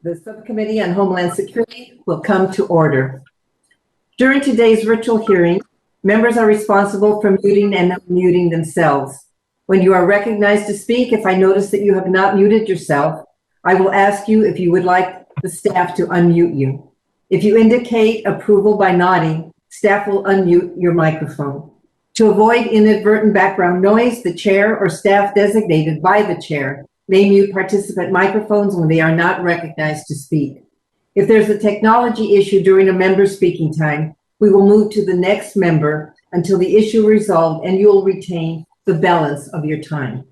The Subcommittee on Homeland Security will come to order. During today's virtual hearing, members are responsible for muting and unmuting themselves. When you are recognized to speak, if I notice that you have not muted yourself, I will ask you if you would like the staff to unmute you. If you indicate approval by nodding, staff will unmute your microphone. To avoid inadvertent background noise, the chair or staff designated by the chair may mute participant microphones when they are not recognized to speak. If there's a technology issue during a member's speaking time, we will move to the next member until the issue resolved, and you will retain the balance of your time.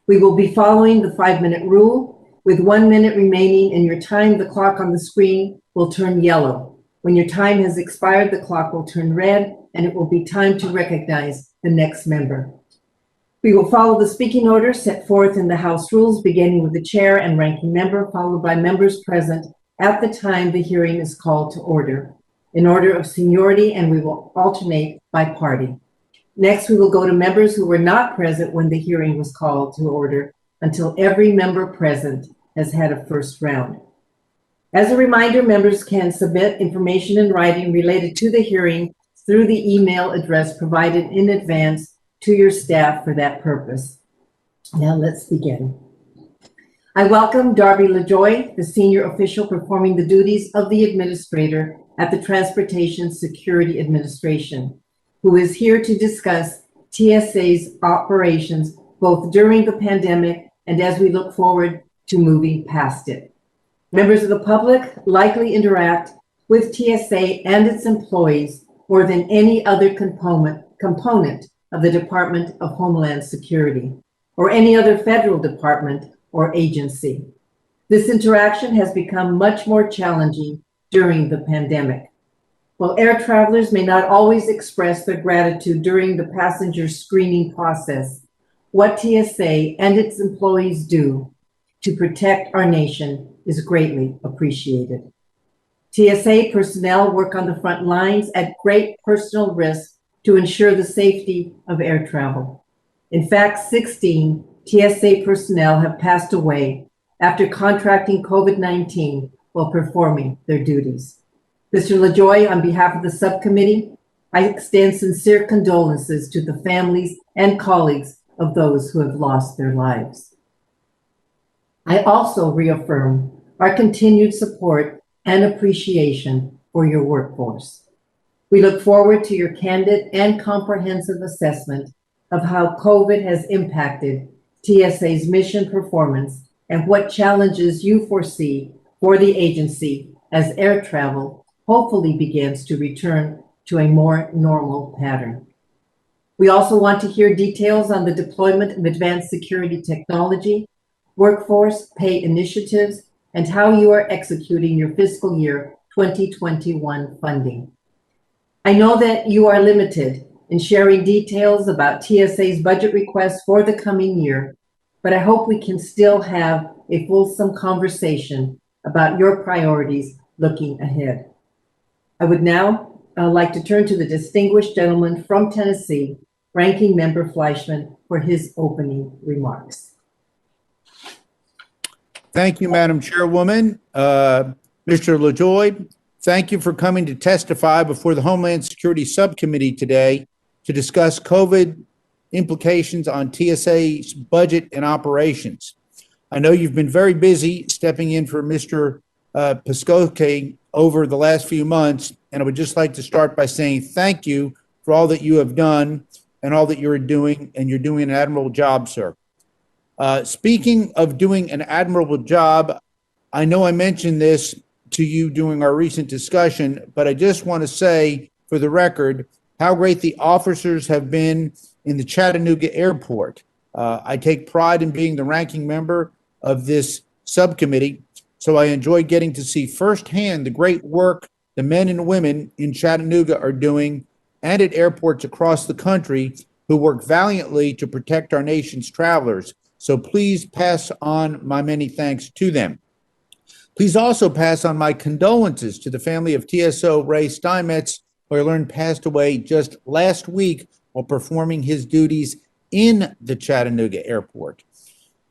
We will be following the 5-minute rule. With 1 minute remaining in your time, the clock on the screen will turn yellow. When your time has expired, the clock will turn red, and it will be time to recognize the next member. We will follow the speaking order set forth in the House rules, beginning with the chair and ranking member, followed by members present at the time the hearing is called to order, in order of seniority, and we will alternate by party. Next, we will go to members who were not present when the hearing was called to order until every member present has had a first round. As a reminder, members can submit information in writing related to the hearing through the email address provided in advance to your staff for that purpose. Now let's begin. I welcome Darby LaJoy, the senior official performing the duties of the administrator at the Transportation Security Administration, who is here to discuss TSA's operations both during the pandemic and as we look forward to moving past it. Members of the public likely interact with TSA and its employees more than any other component of the Department of Homeland Security or any other federal department or agency. This interaction has become much more challenging during the pandemic. While air travelers may not always express their gratitude during the passenger screening process, what TSA and its employees do to protect our nation is greatly appreciated. TSA personnel work on the front lines at great personal risk to ensure the safety of air travel. In fact, 16 TSA personnel have passed away after contracting COVID-19 while performing their duties. Mr. LaJoy, on behalf of the subcommittee, I extend sincere condolences to the families and colleagues of those who have lost their lives. I also reaffirm our continued support and appreciation for your workforce. We look forward to your candid and comprehensive assessment of how COVID has impacted TSA's mission performance and what challenges you foresee for the agency as air travel hopefully begins to return to a more normal pattern. We also want to hear details on the deployment of advanced security technology, workforce pay initiatives, and how you are executing your fiscal year 2021 funding. I know that you are limited in sharing details about TSA's budget requests for the coming year, but I hope we can still have a fulsome conversation about your priorities looking ahead. I would now like to turn to the distinguished gentleman from Tennessee, Ranking Member Fleischman, for his opening remarks. Thank you, Madam Chairwoman. Mr. LaJoy, thank you for coming to testify before the Homeland Security Subcommittee today to discuss COVID implications on TSA's budget and operations. I know you've been very busy stepping in for Mr. Fiscal over the last few months, and I would just like to start by saying thank you for all that you have done and all that you're doing, and you're doing an admirable job, sir. Speaking of doing an admirable job, I know I mentioned this to you during our recent discussion, but I just want to say for the record how great the officers have been in the Chattanooga airport. I take pride in being the ranking member of this subcommittee, so I enjoy getting to see firsthand the great work the men and women in Chattanooga are doing and at airports across the country who work valiantly to protect our nation's travelers. So please pass on my many thanks to them. Please also pass on my condolences to the family of TSO Ray Steinmetz, who I learned passed away just last week while performing his duties in the Chattanooga airport.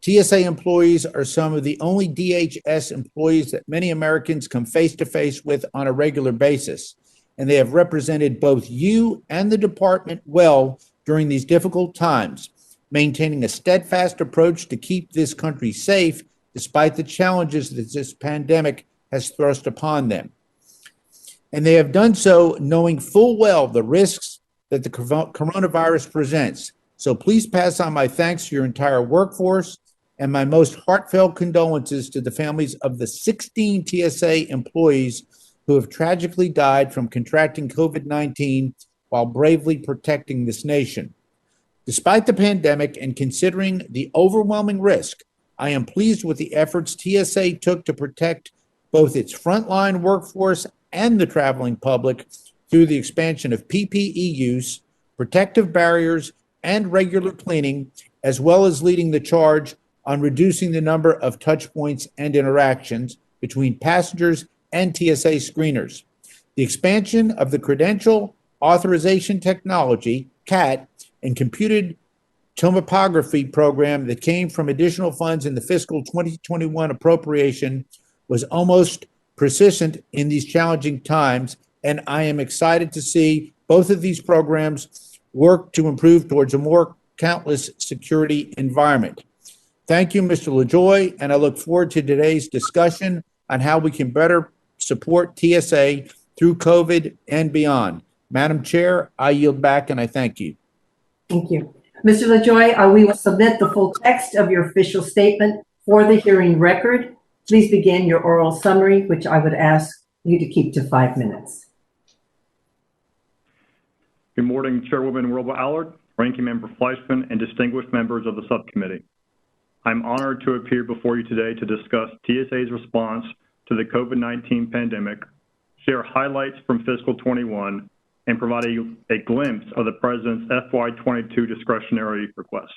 TSA employees are some of the only DHS employees that many Americans come face to face with on a regular basis, and they have represented both you and the department well during these difficult times, maintaining a steadfast approach to keep this country safe despite the challenges that this pandemic has thrust upon them. And they have done so knowing full well the risks that the coronavirus presents. So please pass on my thanks to your entire workforce and my most heartfelt condolences to the families of the 16 TSA employees who have tragically died from contracting COVID-19 while bravely protecting this nation. Despite the pandemic and considering the overwhelming risk, I am pleased with the efforts TSA took to protect both its frontline workforce and the traveling public through the expansion of PPE use, protective barriers, and regular cleaning, as well as leading the charge on reducing the number of touch points and interactions between passengers and TSA screeners. The expansion of the Credential Authorization Technology, CAT, and computed tomography program that came from additional funds in the fiscal 2021 appropriation was almost persistent in these challenging times, and I am excited to see both of these programs work to improve towards a more countless security environment. Thank you, Mr. LaJoy, and I look forward to today's discussion on how we can better support TSA through COVID and beyond. Madam Chair, I yield back and I thank you. Thank you. Mr. LaJoy, we will submit the full text of your official statement for the hearing record. Please begin your oral summary, which I would ask you to keep to 5 minutes. Good morning, Chairwoman Wilbur-Allard, Ranking Member Fleischman, and distinguished members of the subcommittee. I'm honored to appear before you today to discuss TSA's response to the COVID-19 pandemic, share highlights from fiscal 21, and provide a glimpse of the President's FY22 discretionary request.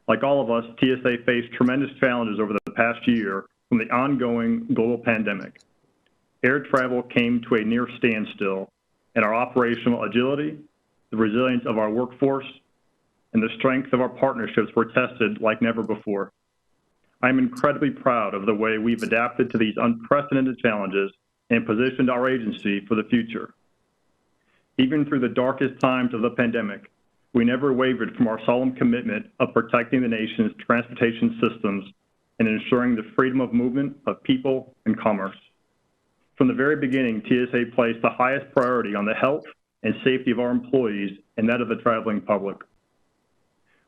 Like all of us, TSA faced tremendous challenges over the past year from the ongoing global pandemic. Air travel came to a near standstill, and our operational agility, the resilience of our workforce, and the strength of our partnerships were tested like never before. I'm incredibly proud of the way we've adapted to these unprecedented challenges and positioned our agency for the future. Even through the darkest times of the pandemic, we never wavered from our solemn commitment of protecting the nation's transportation systems and ensuring the freedom of movement of people and commerce. From the very beginning, TSA placed the highest priority on the health and safety of our employees and that of the traveling public.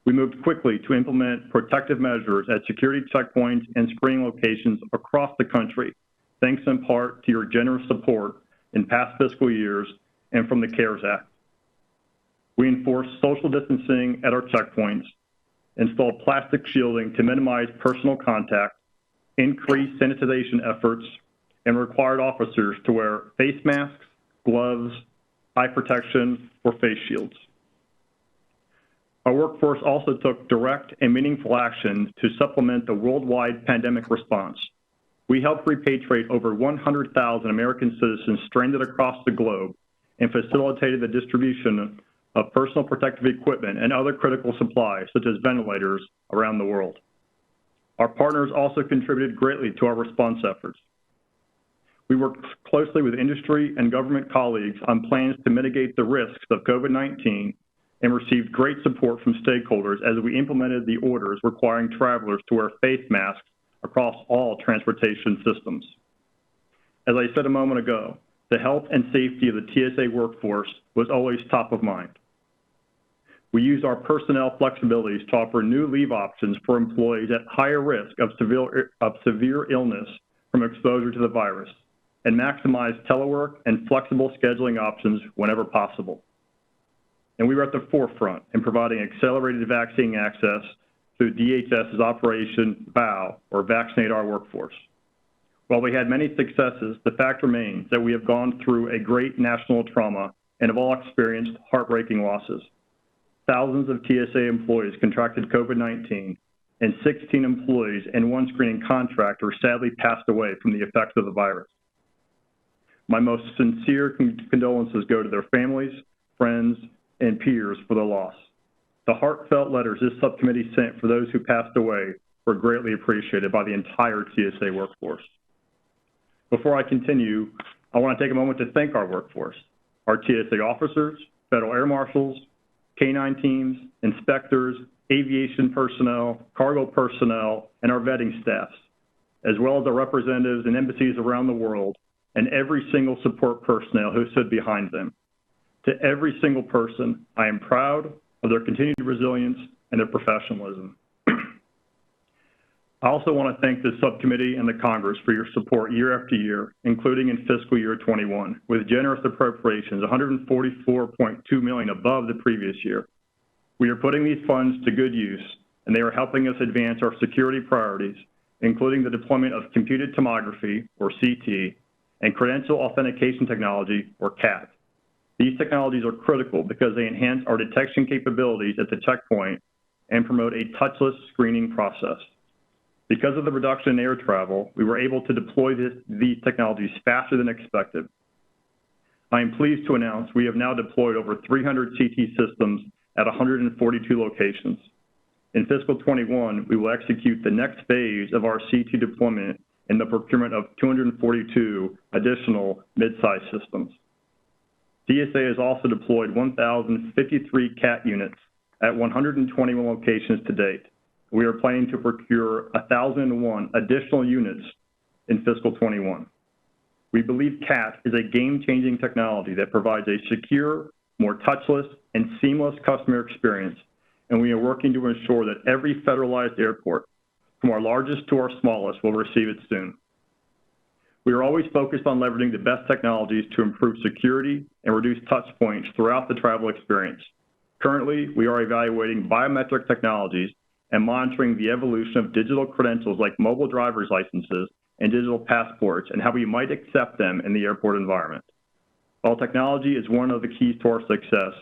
We moved quickly to implement protective measures at security checkpoints and screening locations across the country, thanks in part to your generous support in past fiscal years and from the CARES Act. We enforced social distancing at our checkpoints, installed plastic shielding to minimize personal contact, increased sanitization efforts, and required officers to wear face masks, gloves, eye protection, or face shields. Our workforce also took direct and meaningful action to supplement the worldwide pandemic response. We helped repatriate over 100,000 American citizens stranded across the globe and facilitated the distribution of personal protective equipment and other critical supplies, such as ventilators, around the world. Our partners also contributed greatly to our response efforts. We worked closely with industry and government colleagues on plans to mitigate the risks of COVID-19 and received great support from stakeholders as we implemented the orders requiring travelers to wear face masks across all transportation systems. As I said a moment ago, the health and safety of the TSA workforce was always top of mind. We used our personnel flexibilities to offer new leave options for employees at higher risk of severe illness from exposure to the virus, and maximized telework and flexible scheduling options whenever possible. And we were at the forefront in providing accelerated vaccine access through DHS's Operation VOW, or Vaccinate Our Workforce. While we had many successes, the fact remains that we have gone through a great national trauma and have all experienced heartbreaking losses. Thousands of TSA employees contracted COVID-19, and 16 employees and one screening contractor sadly passed away from the effects of the virus. My most sincere condolences go to their families, friends, and peers for the loss. The heartfelt letters this subcommittee sent for those who passed away were greatly appreciated by the entire TSA workforce. Before I continue, I want to take a moment to thank our workforce, our TSA officers, federal air marshals, K-9 teams, inspectors, aviation personnel, cargo personnel, and our vetting staffs, as well as our representatives and embassies around the world, and every single support personnel who stood behind them. To every single person, I am proud of their continued resilience and their professionalism. I also want to thank the subcommittee and the Congress for your support year after year, including in fiscal year 21, with generous appropriations, $144.2 million above the previous year. We are putting these funds to good use, and they are helping us advance our security priorities, including the deployment of computed tomography, or CT, and credential authentication technology, or CAT. These technologies are critical because they enhance our detection capabilities at the checkpoint and promote a touchless screening process. Because of the reduction in air travel, we were able to deploy these technologies faster than expected. I am pleased to announce we have now deployed over 300 CT systems at 142 locations. In fiscal 21, we will execute the next phase of our CT deployment in the procurement of 242 additional mid-size systems. TSA has also deployed 1,053 CAT units at 121 locations to date. We are planning to procure 1,001 additional units in fiscal 21. We believe CAT is a game-changing technology that provides a secure, more touchless, and seamless customer experience, and we are working to ensure that every federalized airport, from our largest to our smallest, will receive it soon. We are always focused on leveraging the best technologies to improve security and reduce touch points throughout the travel experience. Currently, we are evaluating biometric technologies and monitoring the evolution of digital credentials like mobile driver's licenses and digital passports and how we might accept them in the airport environment. While technology is one of the keys to our success,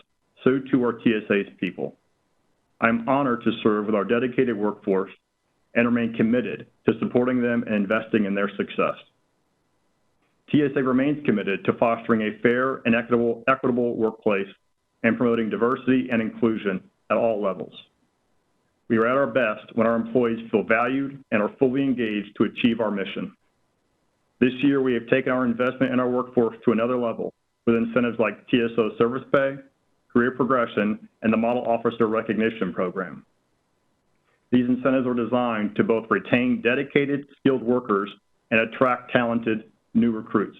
so too are TSA's people. I'm honored to serve with our dedicated workforce and remain committed to supporting them and investing in their success. TSA remains committed to fostering a fair and equitable workplace and promoting diversity and inclusion at all levels. We are at our best when our employees feel valued and are fully engaged to achieve our mission. This year, we have taken our investment in our workforce to another level with incentives like TSO service pay, career progression, and the Model Officer Recognition Program. These incentives are designed to both retain dedicated, skilled workers and attract talented new recruits.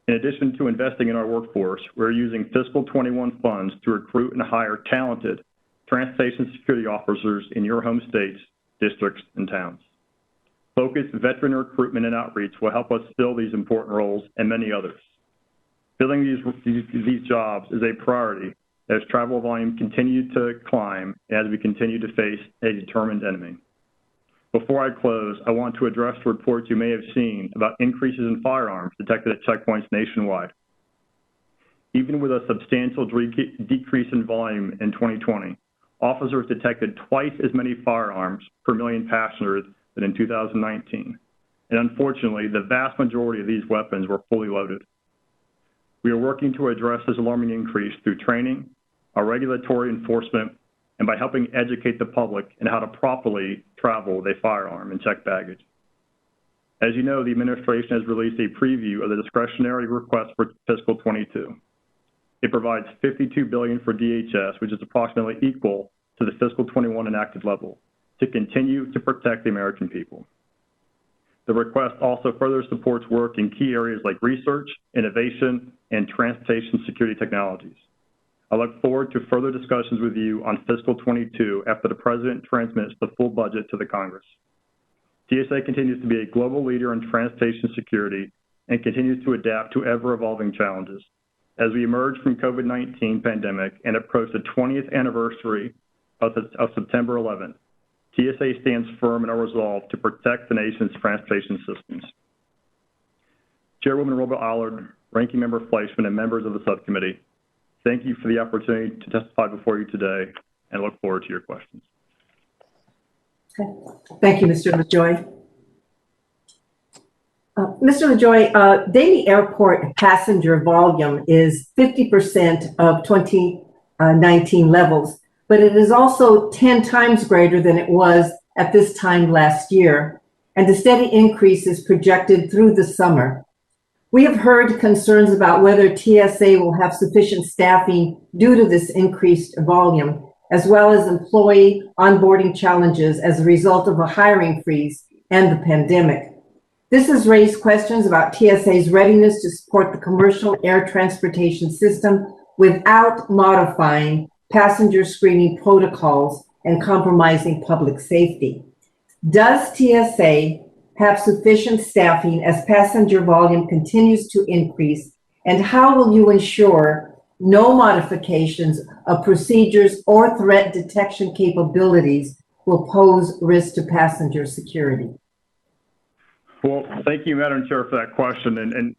In addition to investing in our workforce, we're using fiscal 21 funds to recruit and hire talented transportation security officers in your home states, districts, and towns. Focused veteran recruitment and outreach will help us fill these important roles and many others. Filling these jobs is a priority as travel volume continues to climb as we continue to face a determined enemy. Before I close, I want to address the reports you may have seen about increases in firearms detected at checkpoints nationwide. Even with a substantial decrease in volume in 2020, officers detected twice as many firearms per million passengers than in 2019. And unfortunately, the vast majority of these weapons were fully loaded. We are working to address this alarming increase through training, our regulatory enforcement, and by helping educate the public in how to properly travel with a firearm and check baggage. As you know, the administration has released a preview of the discretionary request for fiscal 22. It provides $52 billion for DHS, which is approximately equal to the fiscal 21 enacted level, to continue to protect the American people. The request also further supports work in key areas like research, innovation, and transportation security technologies. I look forward to further discussions with you on fiscal 22 after the President transmits the full budget to the Congress. TSA continues to be a global leader in transportation security and continues to adapt to ever-evolving challenges. As we emerge from COVID-19 pandemic and approach the 20th anniversary of September 11th, TSA stands firm in our resolve to protect the nation's transportation systems. Chairwoman Robo-Allard, Ranking Member Fleischman, and members of the subcommittee, thank you for the opportunity to testify before you today and look forward to your questions. Okay. Thank you, Mr. LaJoy. Mr. LaJoy, daily airport passenger volume is 50% of 2019 levels, but it is also 10 times greater than it was at this time last year, and a steady increase is projected through the summer. We have heard concerns about whether TSA will have sufficient staffing due to this increased volume, as well as employee onboarding challenges as a result of a hiring freeze and the pandemic. This has raised questions about TSA's readiness to support the commercial air transportation system without modifying passenger screening protocols and compromising public safety. Does TSA have sufficient staffing as passenger volume continues to increase? And how will you ensure no modifications of procedures or threat detection capabilities will pose risk to passenger security? Well, thank you, Madam Chair, for that question. And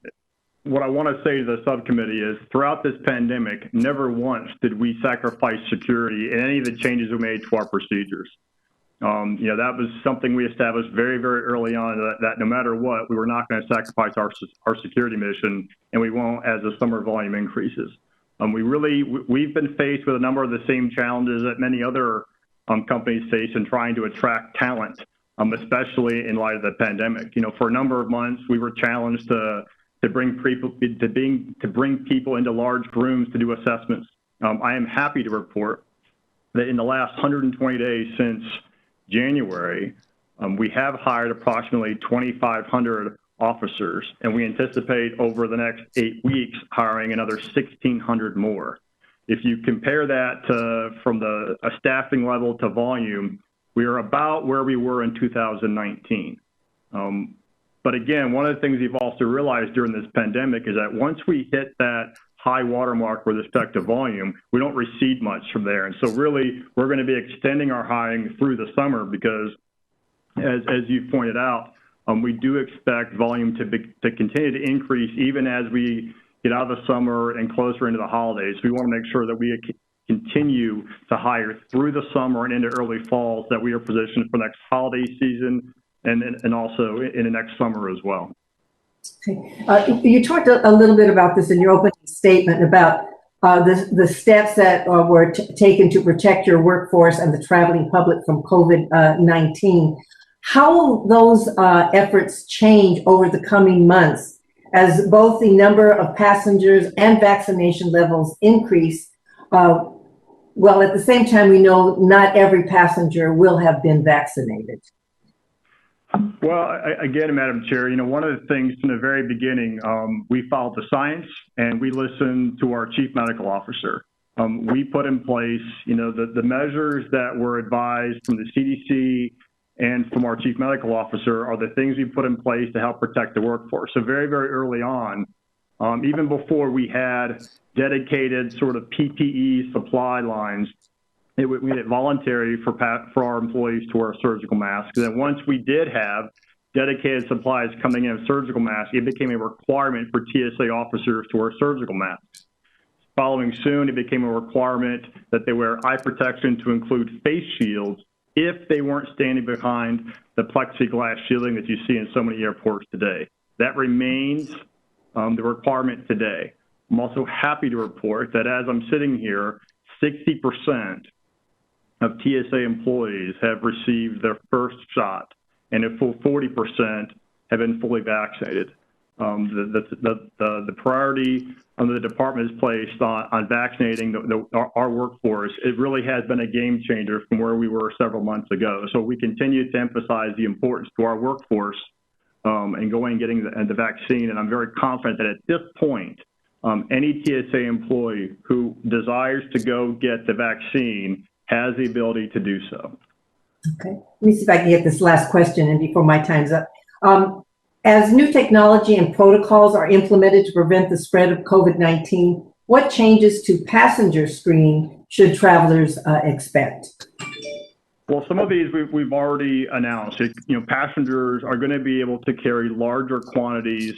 what I want to say to the subcommittee is throughout this pandemic, never once did we sacrifice security in any of the changes we made to our procedures. That was something we established very, very early on, that no matter what, we were not going to sacrifice our security mission, and we won't as the summer volume increases. We've been faced with a number of the same challenges that many other companies face in trying to attract talent, especially in light of the pandemic. For a number of months, we were challenged to bring people into large rooms to do assessments. I am happy to report that in the last 120 days since January, we have hired approximately 2,500 officers, and we anticipate over the next 8 weeks hiring another 1,600 more. If you compare that from a staffing level to volume, we are about where we were in 2019. But again, one of the things we've also realized during this pandemic is that once we hit that high watermark with respect to volume, we don't recede much from there. And so really, we're going to be extending our hiring through the summer because, as you pointed out, we do expect volume to continue to increase even as we get out of the summer and closer into the holidays. We want to make sure that we continue to hire through the summer and into early fall, so that we are positioned for next holiday season and also in the next summer as well. Okay. You talked a little bit about this in your opening statement about the steps that were taken to protect your workforce and the traveling public from COVID-19. How will those efforts change over the coming months as both the number of passengers and vaccination levels increase? Well, at the same time, we know not every passenger will have been vaccinated. Well, again, Madam Chair, one of the things from the very beginning, we followed the science and we listened to our Chief Medical Officer. We put in place, the measures that were advised from the CDC and from our Chief Medical Officer are the things we put in place to help protect the workforce. So very, very early on, even before we had dedicated sort of PPE supply lines, we made it voluntary for our employees to wear surgical masks. And then once we did have dedicated supplies coming in of surgical masks, it became a requirement for TSA officers to wear surgical masks. Following soon, it became a requirement that they wear eye protection to include face shields if they weren't standing behind the plexiglass shielding that you see in so many airports today. That remains the requirement today. I'm also happy to report that as I'm sitting here, 60% of TSA employees have received their first shot, and a full 40% have been fully vaccinated. The priority the department has placed on vaccinating our workforce, it really has been a game changer from where we were several months ago. So we continue to emphasize the importance to our workforce and going and getting the vaccine. And I'm very confident that at this point, any TSA employee who desires to go get the vaccine has the ability to do so. Okay, let me see if I can get this last question in before my time's up. As new technology and protocols are implemented to prevent the spread of COVID-19, what changes to passenger screening should travelers expect? Well, some of these we've already announced. Passengers are going to be able to carry larger quantities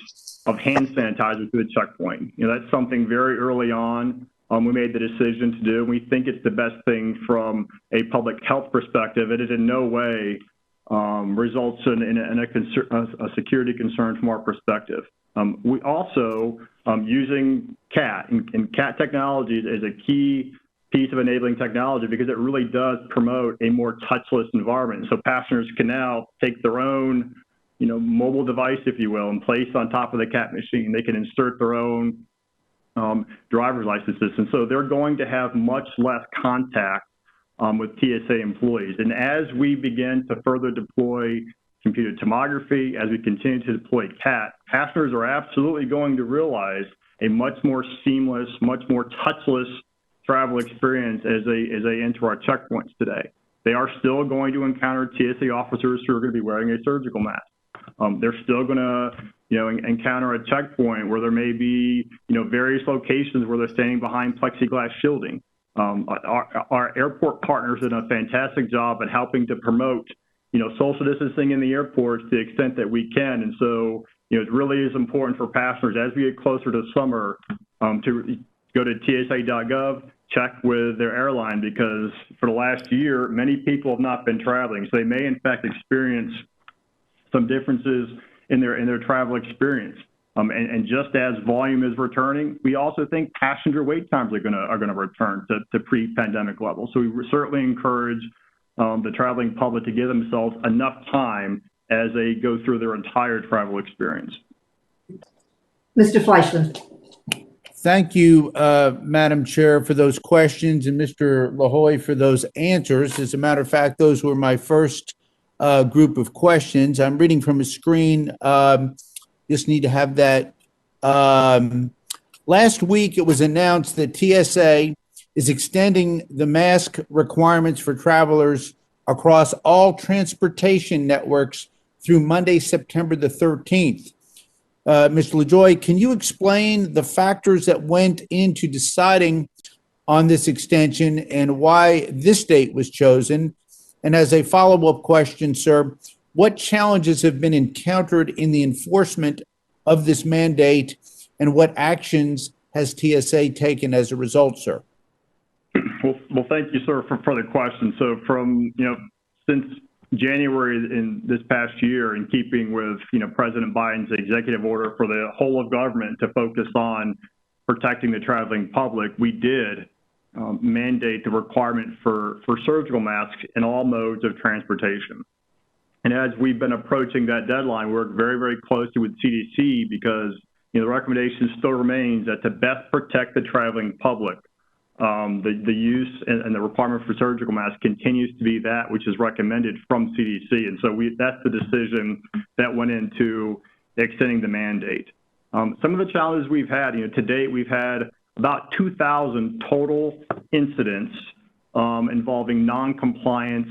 of hand sanitizer to the checkpoint. That's something very early on we made the decision to do. We think it's the best thing from a public health perspective. It is in no way results in a security concern from our perspective. We also, using CAT, and CAT technology is a key piece of enabling technology because it really does promote a more touchless environment. So passengers can now take their own, mobile device, if you will, and place on top of the CAT machine. They can insert their own driver's licenses. And so they're going to have much less contact with TSA employees. And as we begin to further deploy computed tomography, as we continue to deploy CAT, passengers are absolutely going to realize a much more seamless, much more touchless travel experience as they enter our checkpoints today. They are still going to encounter TSA officers who are going to be wearing a surgical mask. They're still going to, encounter a checkpoint where there may be, various locations where they're standing behind plexiglass shielding. Our airport partners did a fantastic job at helping to promote, social distancing in the airports to the extent that we can. And so, it really is important for passengers as we get closer to summer to go to TSA.gov, check with their airline, because for the last year, many people have not been traveling. So they may in fact experience some differences in their travel experience. And just as volume is returning, we also think passenger wait times are gonna return to pre-pandemic levels. So we certainly encourage the traveling public to give themselves enough time as they go through their entire travel experience. Mr. Fleischman. Thank you, Madam Chair, for those questions, and Mr. LaHoy for those answers. As a matter of fact, those were my first group of questions. I'm reading from a screen. Just need to have that. Last week, it was announced that TSA is extending the mask requirements for travelers across all transportation networks through Monday, September the 13th. Mr. LaJoy, can you explain the factors that went into deciding on this extension and why this date was chosen? And as a follow-up question, sir, what challenges have been encountered in the enforcement of this mandate, and what actions has TSA taken as a result, sir? Well, thank you, sir, for the question. So from, since January in this past year, in keeping with, President Biden's executive order for the whole of government to focus on protecting the traveling public, we did mandate the requirement for surgical masks in all modes of transportation. And as we've been approaching that deadline, we work very, very closely with CDC because, the recommendation still remains that to best protect the traveling public, the use and the requirement for surgical masks continues to be that which is recommended from CDC. And so that's the decision that went into extending the mandate. Some of the challenges we've had, to date, we've had about 2,000 total incidents involving non-compliance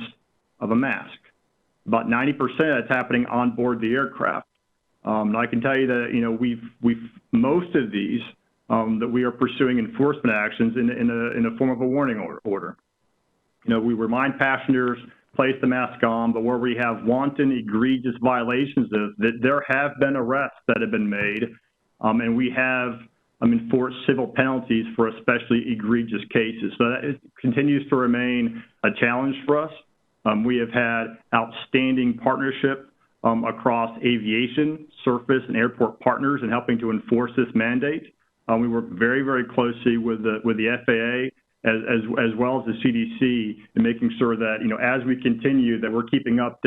of a mask. About 90% that's happening on board the aircraft. And I can tell you that, we've most of these that we are pursuing enforcement actions in the form of a warning order. We remind passengers, place the mask on, but where we have wanton, egregious violations of that, there have been arrests that have been made, and we have enforced civil penalties for especially egregious cases. So that continues to remain a challenge for us. We have had outstanding partnership across aviation, surface, and airport partners in helping to enforce this mandate. We work very, very closely with the FAA as well as the CDC in making sure that, as we continue, that we're keeping up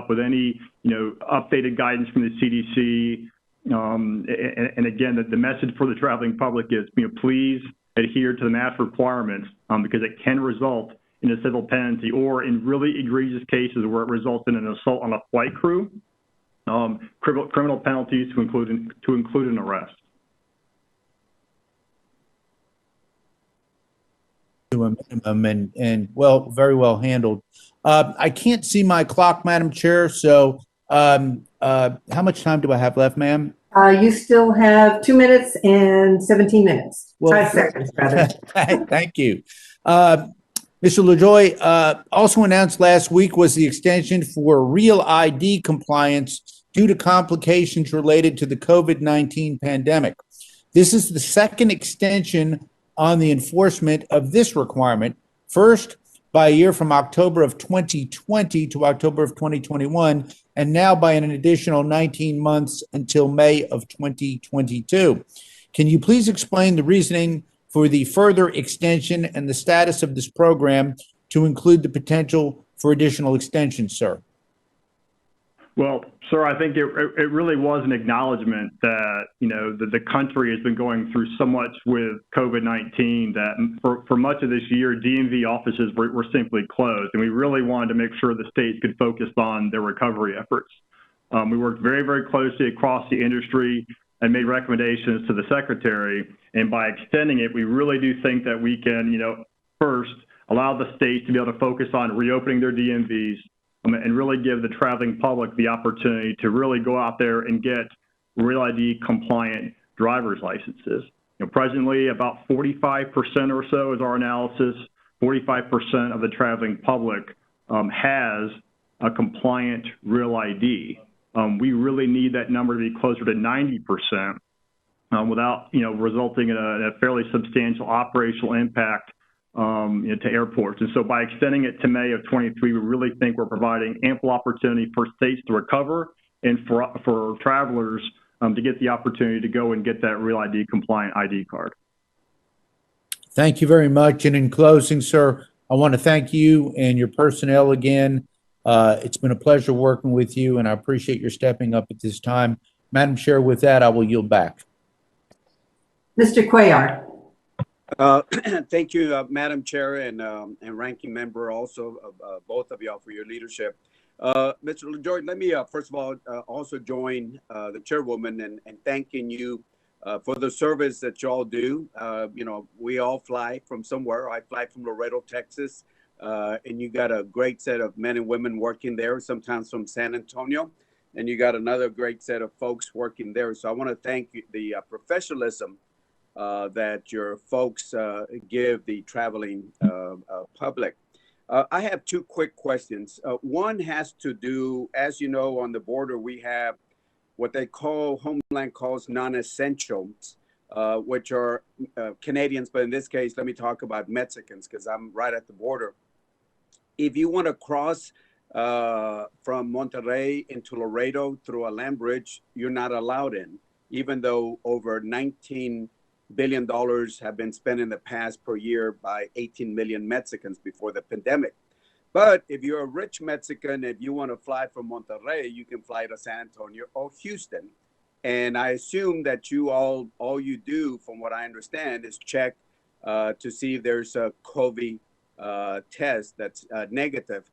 with any, updated guidance from the CDC. And again, the message for the traveling public is, please adhere to the mask requirements because it can result in a civil penalty, or in really egregious cases where it results in an assault on a flight crew, criminal penalties to include an arrest. To a minimum and very well handled. I can't see my clock, Madam Chair. So how much time do I have left, ma'am? You still have 2 minutes and 17 minutes. Well, 5 seconds, rather. Thank you. Mr. LaJoy, also announced last week was the extension for Real ID compliance due to complications related to the COVID-19 pandemic. This is the second extension on the enforcement of this requirement, first by a year from October of 2020 to October of 2021, and now by an additional 19 months until May of 2022. Can you please explain the reasoning for the further extension and the status of this program to include the potential for additional extensions, sir? Well, sir, I think it really was an acknowledgement that, the country has been going through so much with COVID-19 that for much of this year, DMV offices were simply closed. And we really wanted to make sure the states could focus on their recovery efforts. We worked very, very closely across the industry and made recommendations to the Secretary. And by extending it, we really do think that we can, first, allow the states to be able to focus on reopening their DMVs, and really give the traveling public the opportunity to really go out there and get Real ID compliant driver's licenses. Presently, about 45% or so is our analysis, 45% of the traveling public has a compliant Real ID. We really need that number to be closer to 90% without, resulting in a fairly substantial operational impact to airports. And so by extending it to May of 23, we really think we're providing ample opportunity for states to recover and for travelers to get the opportunity to go and get that Real ID compliant ID card. Thank you very much. And in closing, sir, I want to thank you and your personnel again. It's been a pleasure working with you, and I appreciate your stepping up at this time. Madam Chair, with that, I will yield back. Mr. Cuellar. Thank you, Madam Chair and Ranking Member, also both of y'all for your leadership. Mr. LaJoy, let me first of all also join the Chairwoman and thanking you for the service that y'all do. We all fly from somewhere. I fly from Laredo, Texas, and you got a great set of men and women working there, sometimes from San Antonio, and you got another great set of folks working there. So I want to thank you, the professionalism that your folks give the traveling public. I have two quick questions. One has to do, as you know, on the border, we have what they call, Homeland calls non-essentials, which are Canadians, but in this case, let me talk about Mexicans because I'm right at the border. If you want to cross from Monterrey into Laredo through a land bridge, you're not allowed in, even though over $19 billion have been spent in the past per year by 18 million Mexicans before the pandemic. But if you're a rich Mexican, if you want to fly from Monterrey, you can fly to San Antonio or Houston. And I assume that you all you do, from what I understand, is check to see if there's a COVID test that's negative.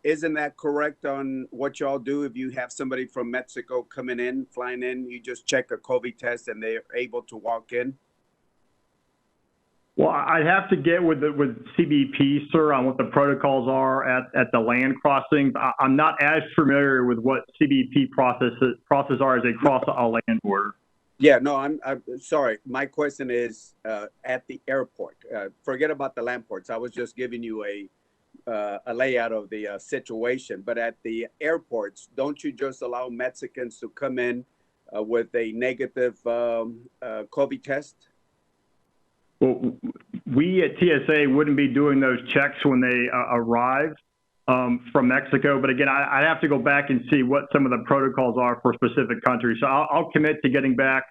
Isn't that correct on what y'all do? If you have somebody from Mexico coming in, flying in, you just check a COVID test and they're able to walk in? Well, I'd have to get with CBP, sir, on what the protocols are at the land crossings. I'm not as familiar with what CBP processes are as they cross a land border. Yeah, no, I'm sorry. My question is at the airport. Forget about the land ports. I was just giving you a layout of the situation. But at the airports, don't you just allow Mexicans to come in with a negative COVID test? Well, we at TSA wouldn't be doing those checks when they arrive from Mexico. But again, I'd have to go back and see what some of the protocols are for specific countries. So I'll commit to getting back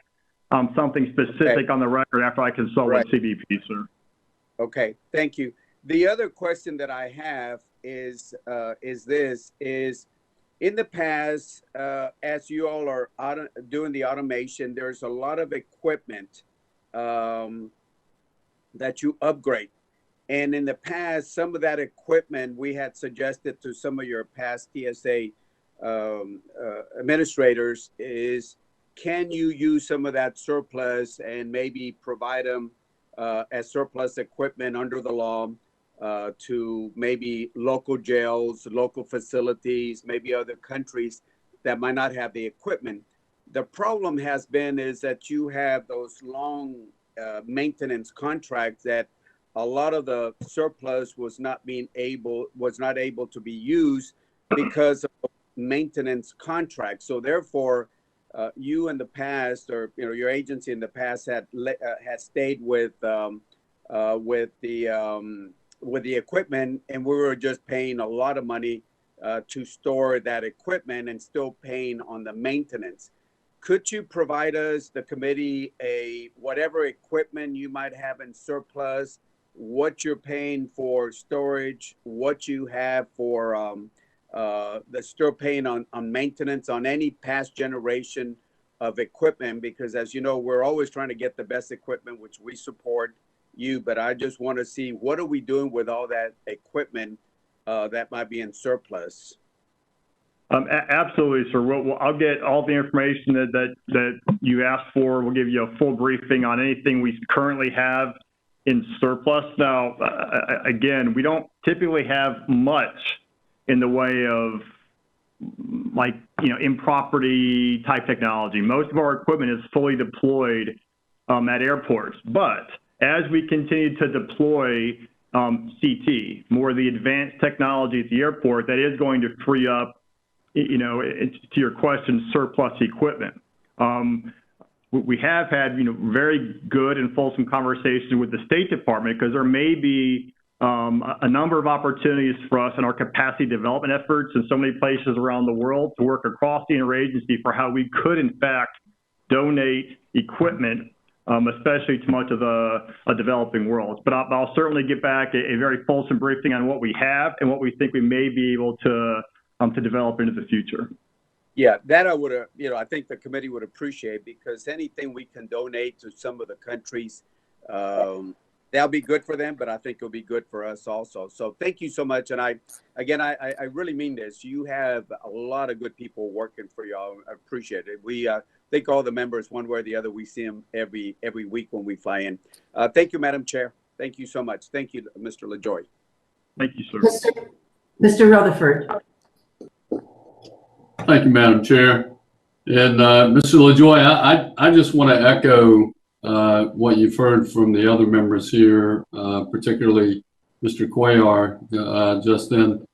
something specific on the record after I consult with CBP, sir. Okay, thank you. The other question that I have is in the past, as you all are doing the automation, there's a lot of equipment that you upgrade. And in the past, some of that equipment we had suggested to some of your past TSA administrators is, can you use some of that surplus and maybe provide them as surplus equipment under the law to maybe local jails, local facilities, maybe other countries that might not have the equipment? The problem has been is that you have those long maintenance contracts that a lot of the surplus was not able to be used because of maintenance contracts. So therefore, you in the past, or your agency in the past, had stayed with the equipment, and we were just paying a lot of money to store that equipment and still paying on the maintenance. Could you provide us, the committee, whatever equipment you might have in surplus, what you're paying for storage, what you have for that's still paying on maintenance on any past generation of equipment? Because as you know, we're always trying to get the best equipment, which we support you, but I just want to see what are we doing with all that equipment that might be in surplus. Absolutely, sir. I'll get all the information that you asked for. We'll give you a full briefing on anything we currently have in surplus. Now, again, we don't typically have much in the way of in property type technology. Most of our equipment is fully deployed at airports, but as we continue to deploy CT, more of the advanced technology at the airport, that is going to free up, to your question, surplus equipment. We have had, very good and fulsome conversations with the State Department, because there may be a number of opportunities for us in our capacity development efforts in so many places around the world to work across the interagency for how we could, in fact, donate equipment, especially to much of a developing world. But I'll certainly get back a very fulsome briefing on what we have and what we think we may be able to develop into the future. Yeah, that I would, I think the committee would appreciate, because anything we can donate to some of the countries, that'll be good for them, but I think it'll be good for us also. So thank you so much. And I really mean this. You have a lot of good people working for y'all. I appreciate it. We think all the members, one way or the other, we see them every week when we fly in. Thank you, Madam Chair. Thank you so much. Thank you, Mr. LaJoy. Thank you, sir. Mr. Rutherford. Thank you, Madam Chair. And Mr. LaJoy, I just want to echo what you've heard from the other members here, particularly Mr. Cuellar just then.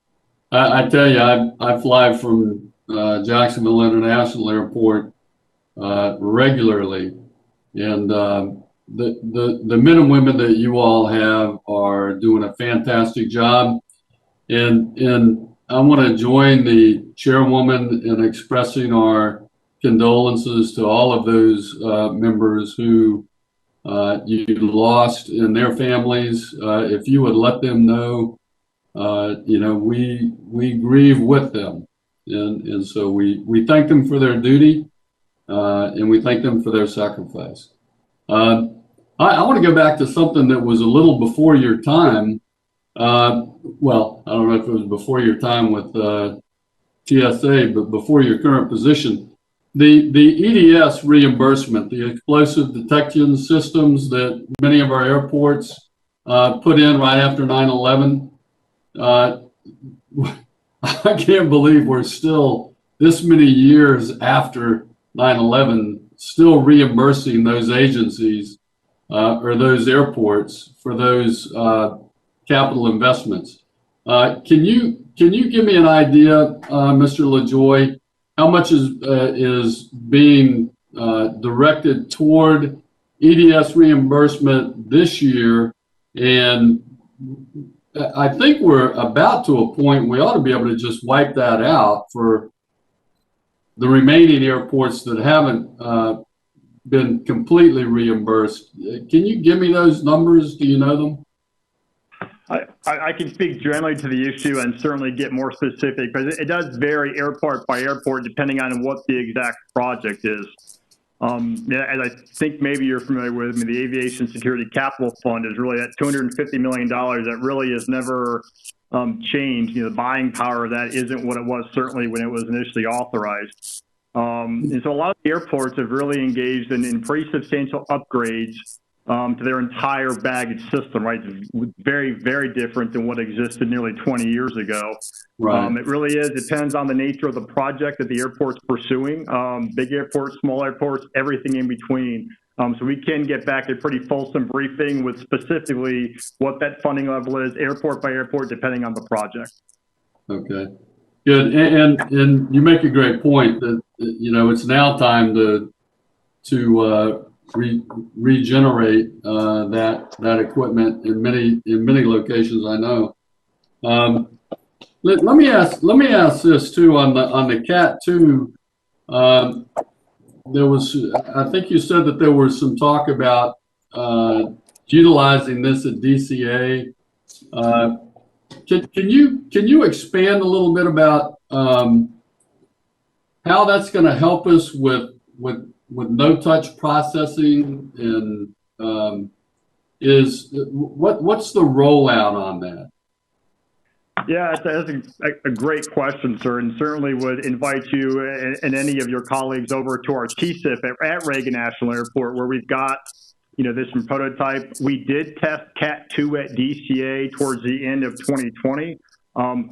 I tell you, I fly from Jacksonville International Airport regularly, and the men and women that you all have are doing a fantastic job. And I want to join the chairwoman in expressing our condolences to all of those members who you lost and their families. If you would let them know, we grieve with them, and so we thank them for their duty, and we thank them for their sacrifice. I want to go back to something that was a little before your time. Well, I don't know if it was before your time with TSA, but before your current position. The EDS reimbursement, the explosive detection systems that many of our airports put in right after 9/11. I can't believe we're still, this many years after 9/11, still reimbursing those agencies or those airports for those capital investments. Can you give me an idea, Mr. LaJoy, how much is being directed toward EDS reimbursement this year? And I think we're about to a point we ought to be able to just wipe that out for the remaining airports that haven't been completely reimbursed. Can you give me those numbers? Do you know them? I can speak generally to the issue and certainly get more specific, because it does vary airport by airport depending on what the exact project is. As I think maybe you're familiar with, the Aviation Security Capital Fund is really at $250 million. That really has never changed. The buying power of that isn't what it was certainly when it was initially authorized. And so a lot of the airports have really engaged in pretty substantial upgrades to their entire baggage system, right? It's very, very different than what existed nearly 20 years ago. Right. It really is. It depends on the nature of the project that the airport's pursuing. Big airports, small airports, everything in between. So we can get back a pretty fulsome briefing with specifically what that funding level is, airport by airport, depending on the project. Okay, good. And you make a great point that it's now time to regenerate that equipment in many locations. I know. Let me ask this too on the Cat 2. there was, I think you said that there was some talk about utilizing this at DCA. Can you expand a little bit about how that's going to help us with no-touch processing, and what's the rollout on that? Yeah, that's a great question, sir, and certainly would invite you and any of your colleagues over to our TSIP at Reagan National Airport, where we've got, this in prototype. We did test Cat 2 at DCA towards the end of 2020.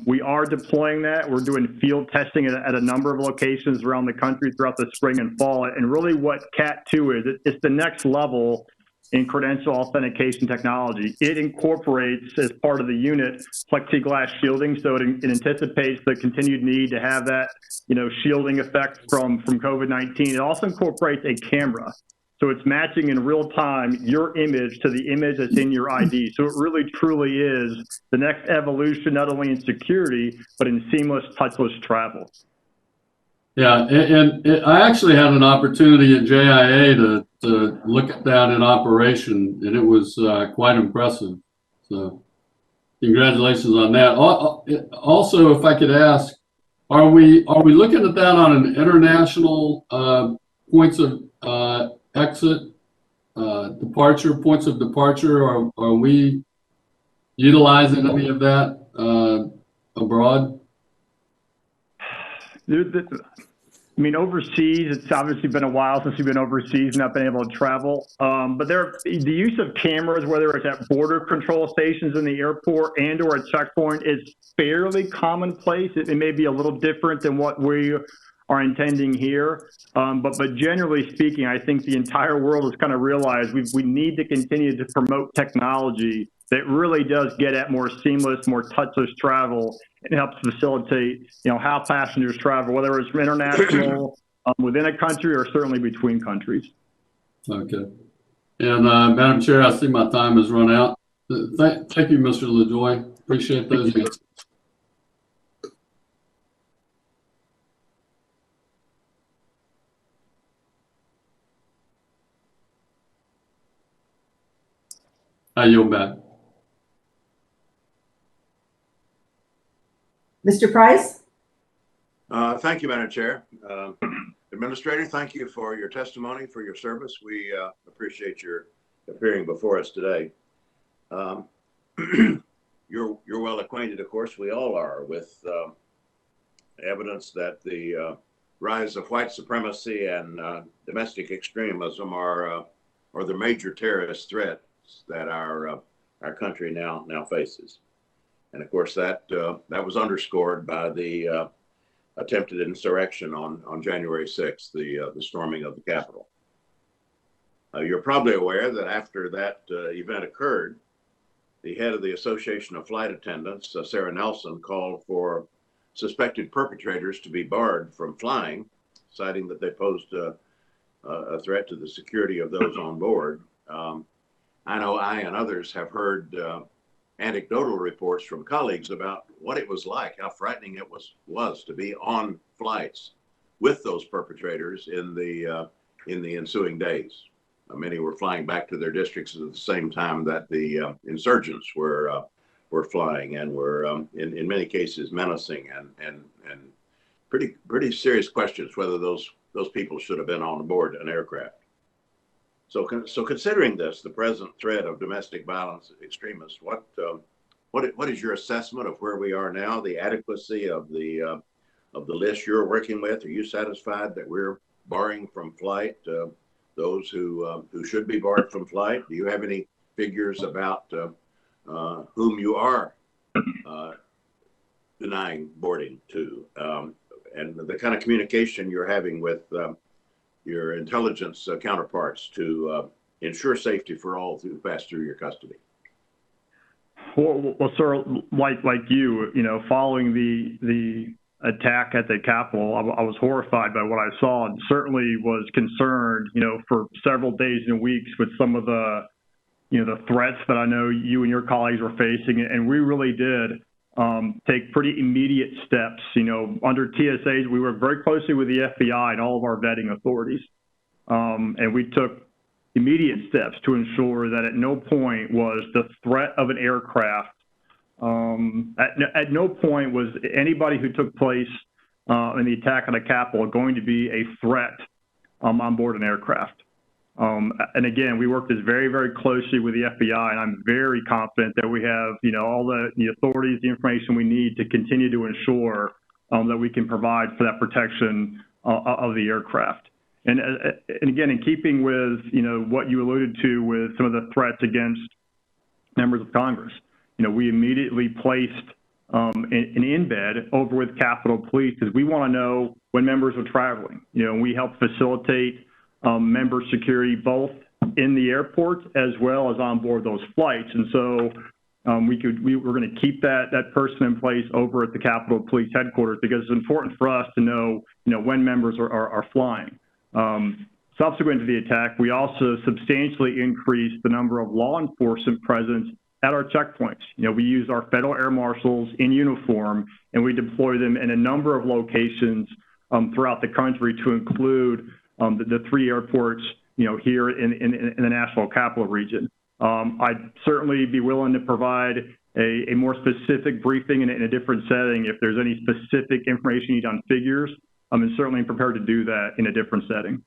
We are deploying that. We're doing field testing at a number of locations around the country throughout the spring and fall. And really what Cat 2 is, it's the next level in credential authentication technology. It incorporates, as part of the unit, plexiglass shielding, so it anticipates the continued need to have that, shielding effect from COVID-19. It also incorporates a camera. So it's matching in real time your image to the image that's in your ID. So it really truly is the next evolution, not only in security, but in seamless touchless travel. Yeah, and I actually had an opportunity at JIA to look at that in operation, and it was quite impressive. So congratulations on that. Also, if I could ask, are we looking at that on an international points of exit, points of departure, or are we utilizing any of that abroad? Overseas, it's obviously been a while since we've been overseas and not been able to travel. But the use of cameras, whether it's at border control stations in the airport and or at checkpoint, is fairly commonplace. It may be a little different than what we are intending here. But generally speaking, I think the entire world has kind of realized we need to continue to promote technology that really does get at more seamless, more touchless travel, and helps facilitate, how passengers travel, whether it's from international, within a country, or certainly between countries. Okay. And Madam Chair, I see my time has run out. Thank you, Mr. LaJoy. Appreciate those answers. I yield back. Mr. Price? Thank you, Madam Chair. Administrator, thank you for your testimony, for your service. We appreciate your appearing before us today. You're well acquainted, of course, we all are, with evidence that the rise of white supremacy and domestic extremism are the major terrorist threats that our country now faces. And of course, that was underscored by the attempted insurrection on January 6th, the storming of the Capitol. You're probably aware that after that event occurred, the head of the Association of Flight Attendants, Sarah Nelson, called for suspected perpetrators to be barred from flying, citing that they posed a threat to the security of those on board. I know I and others have heard anecdotal reports from colleagues about what it was like, how frightening it was to be on flights with those perpetrators in the ensuing days. Many were flying back to their districts at the same time that the insurgents were flying, and were in many cases menacing and pretty serious questions whether those people should have been on board an aircraft. So considering this, the present threat of domestic violence extremists, what is your assessment of where we are now, the adequacy of the list you're working with? Are you satisfied that we're barring from flight those who should be barred from flight? Do you have any figures about whom you are denying boarding to, and the kind of communication you're having with your intelligence counterparts to ensure safety for all who pass through your custody? Well, sir, like you, following the attack at the Capitol, I was horrified by what I saw, and certainly was concerned, for several days and weeks with some of the, the threats that I know you and your colleagues were facing, and we really did take pretty immediate steps. Under TSAs, we work very closely with the FBI and all of our vetting authorities. And we took immediate steps to ensure that at no point was the threat of an aircraft, at no point was anybody who took place in the attack on the Capitol going to be a threat on board an aircraft. And again, we worked this very, very closely with the FBI, and I'm very confident that we have, all the authorities, the information we need to continue to ensure that we can provide for that protection of the aircraft. And again, in keeping with, what you alluded to with some of the threats against members of Congress, we immediately placed an in-bed over with Capitol Police because we want to know when members are traveling. We help facilitate member security both in the airport as well as on board those flights. And so we're going to keep that person in place over at the Capitol Police headquarters because it's important for us to know, when members are flying. Subsequent to the attack, we also substantially increased the number of law enforcement presence at our checkpoints. We use our federal air marshals in uniform, and we deploy them in a number of locations throughout the country to include the 3 airports, here in the National Capital Region. I'd certainly be willing to provide a more specific briefing in a different setting if there's any specific information you need on figures. I'm certainly prepared to do that in a different setting.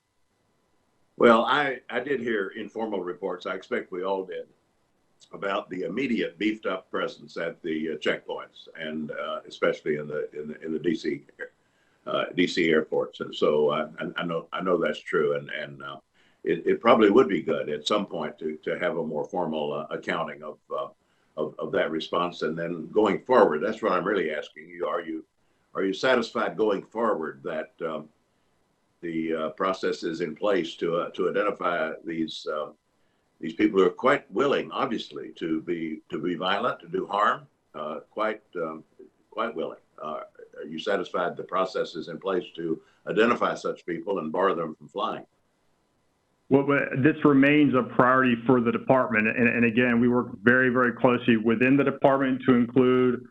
Well, I did hear informal reports, I expect we all did, about the immediate beefed up presence at the checkpoints, and especially in the DC airports. And so I know that's true, and it probably would be good at some point to have a more formal accounting of that response. And then going forward, that's what I'm really asking you. Are you satisfied going forward that the process is in place to identify these people who are quite willing, obviously, to be violent, to do harm, quite willing? Are you satisfied the process is in place to identify such people and bar them from flying? Well, this remains a priority for the department. And again, we work very, very closely within the department to include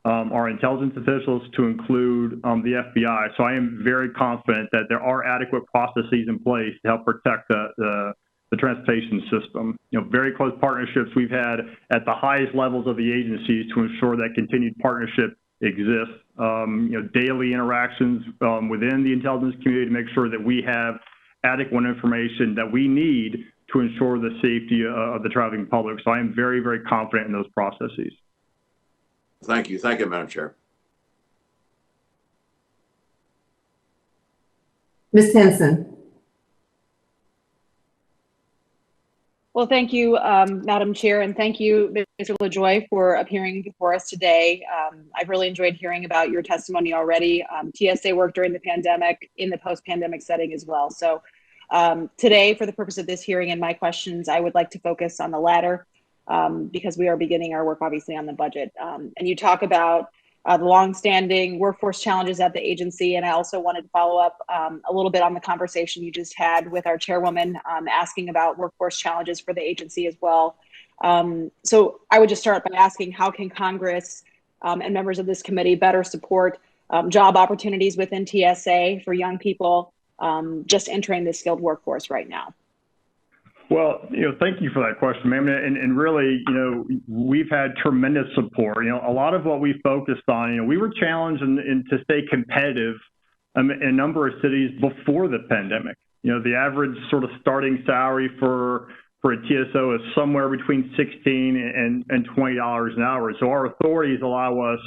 our intelligence officials, to include the FBI. So I am very confident that there are adequate processes in place to help protect the transportation system. Very close partnerships we've had at the highest levels of the agencies to ensure that continued partnership exists. Daily interactions within the intelligence community to make sure that we have adequate information that we need to ensure the safety of the traveling public. So I am very, very confident in those processes. Thank you. Thank you, Madam Chair. Ms. Henson. Well, thank you, Madam Chair, and thank you, Mr. LaJoy, for appearing before us today. I've really enjoyed hearing about your testimony already. TSA work during the pandemic, in the post-pandemic setting as well. So today, for the purpose of this hearing and my questions, I would like to focus on the latter because we are beginning our work, obviously, on the budget. And you talk about the longstanding workforce challenges at the agency. And I also wanted to follow up a little bit on the conversation you just had with our chairwoman asking about workforce challenges for the agency as well. So I would just start by asking, how can Congress and members of this committee better support job opportunities within TSA for young people just entering the skilled workforce right now? Well, thank you for that question, ma'am. And really, we've had tremendous support. A lot of what we focused on, we were challenged to stay competitive in a number of cities before the pandemic. The average sort of starting salary for a TSO is somewhere between $16 and $20 an hour. So our authorities allow us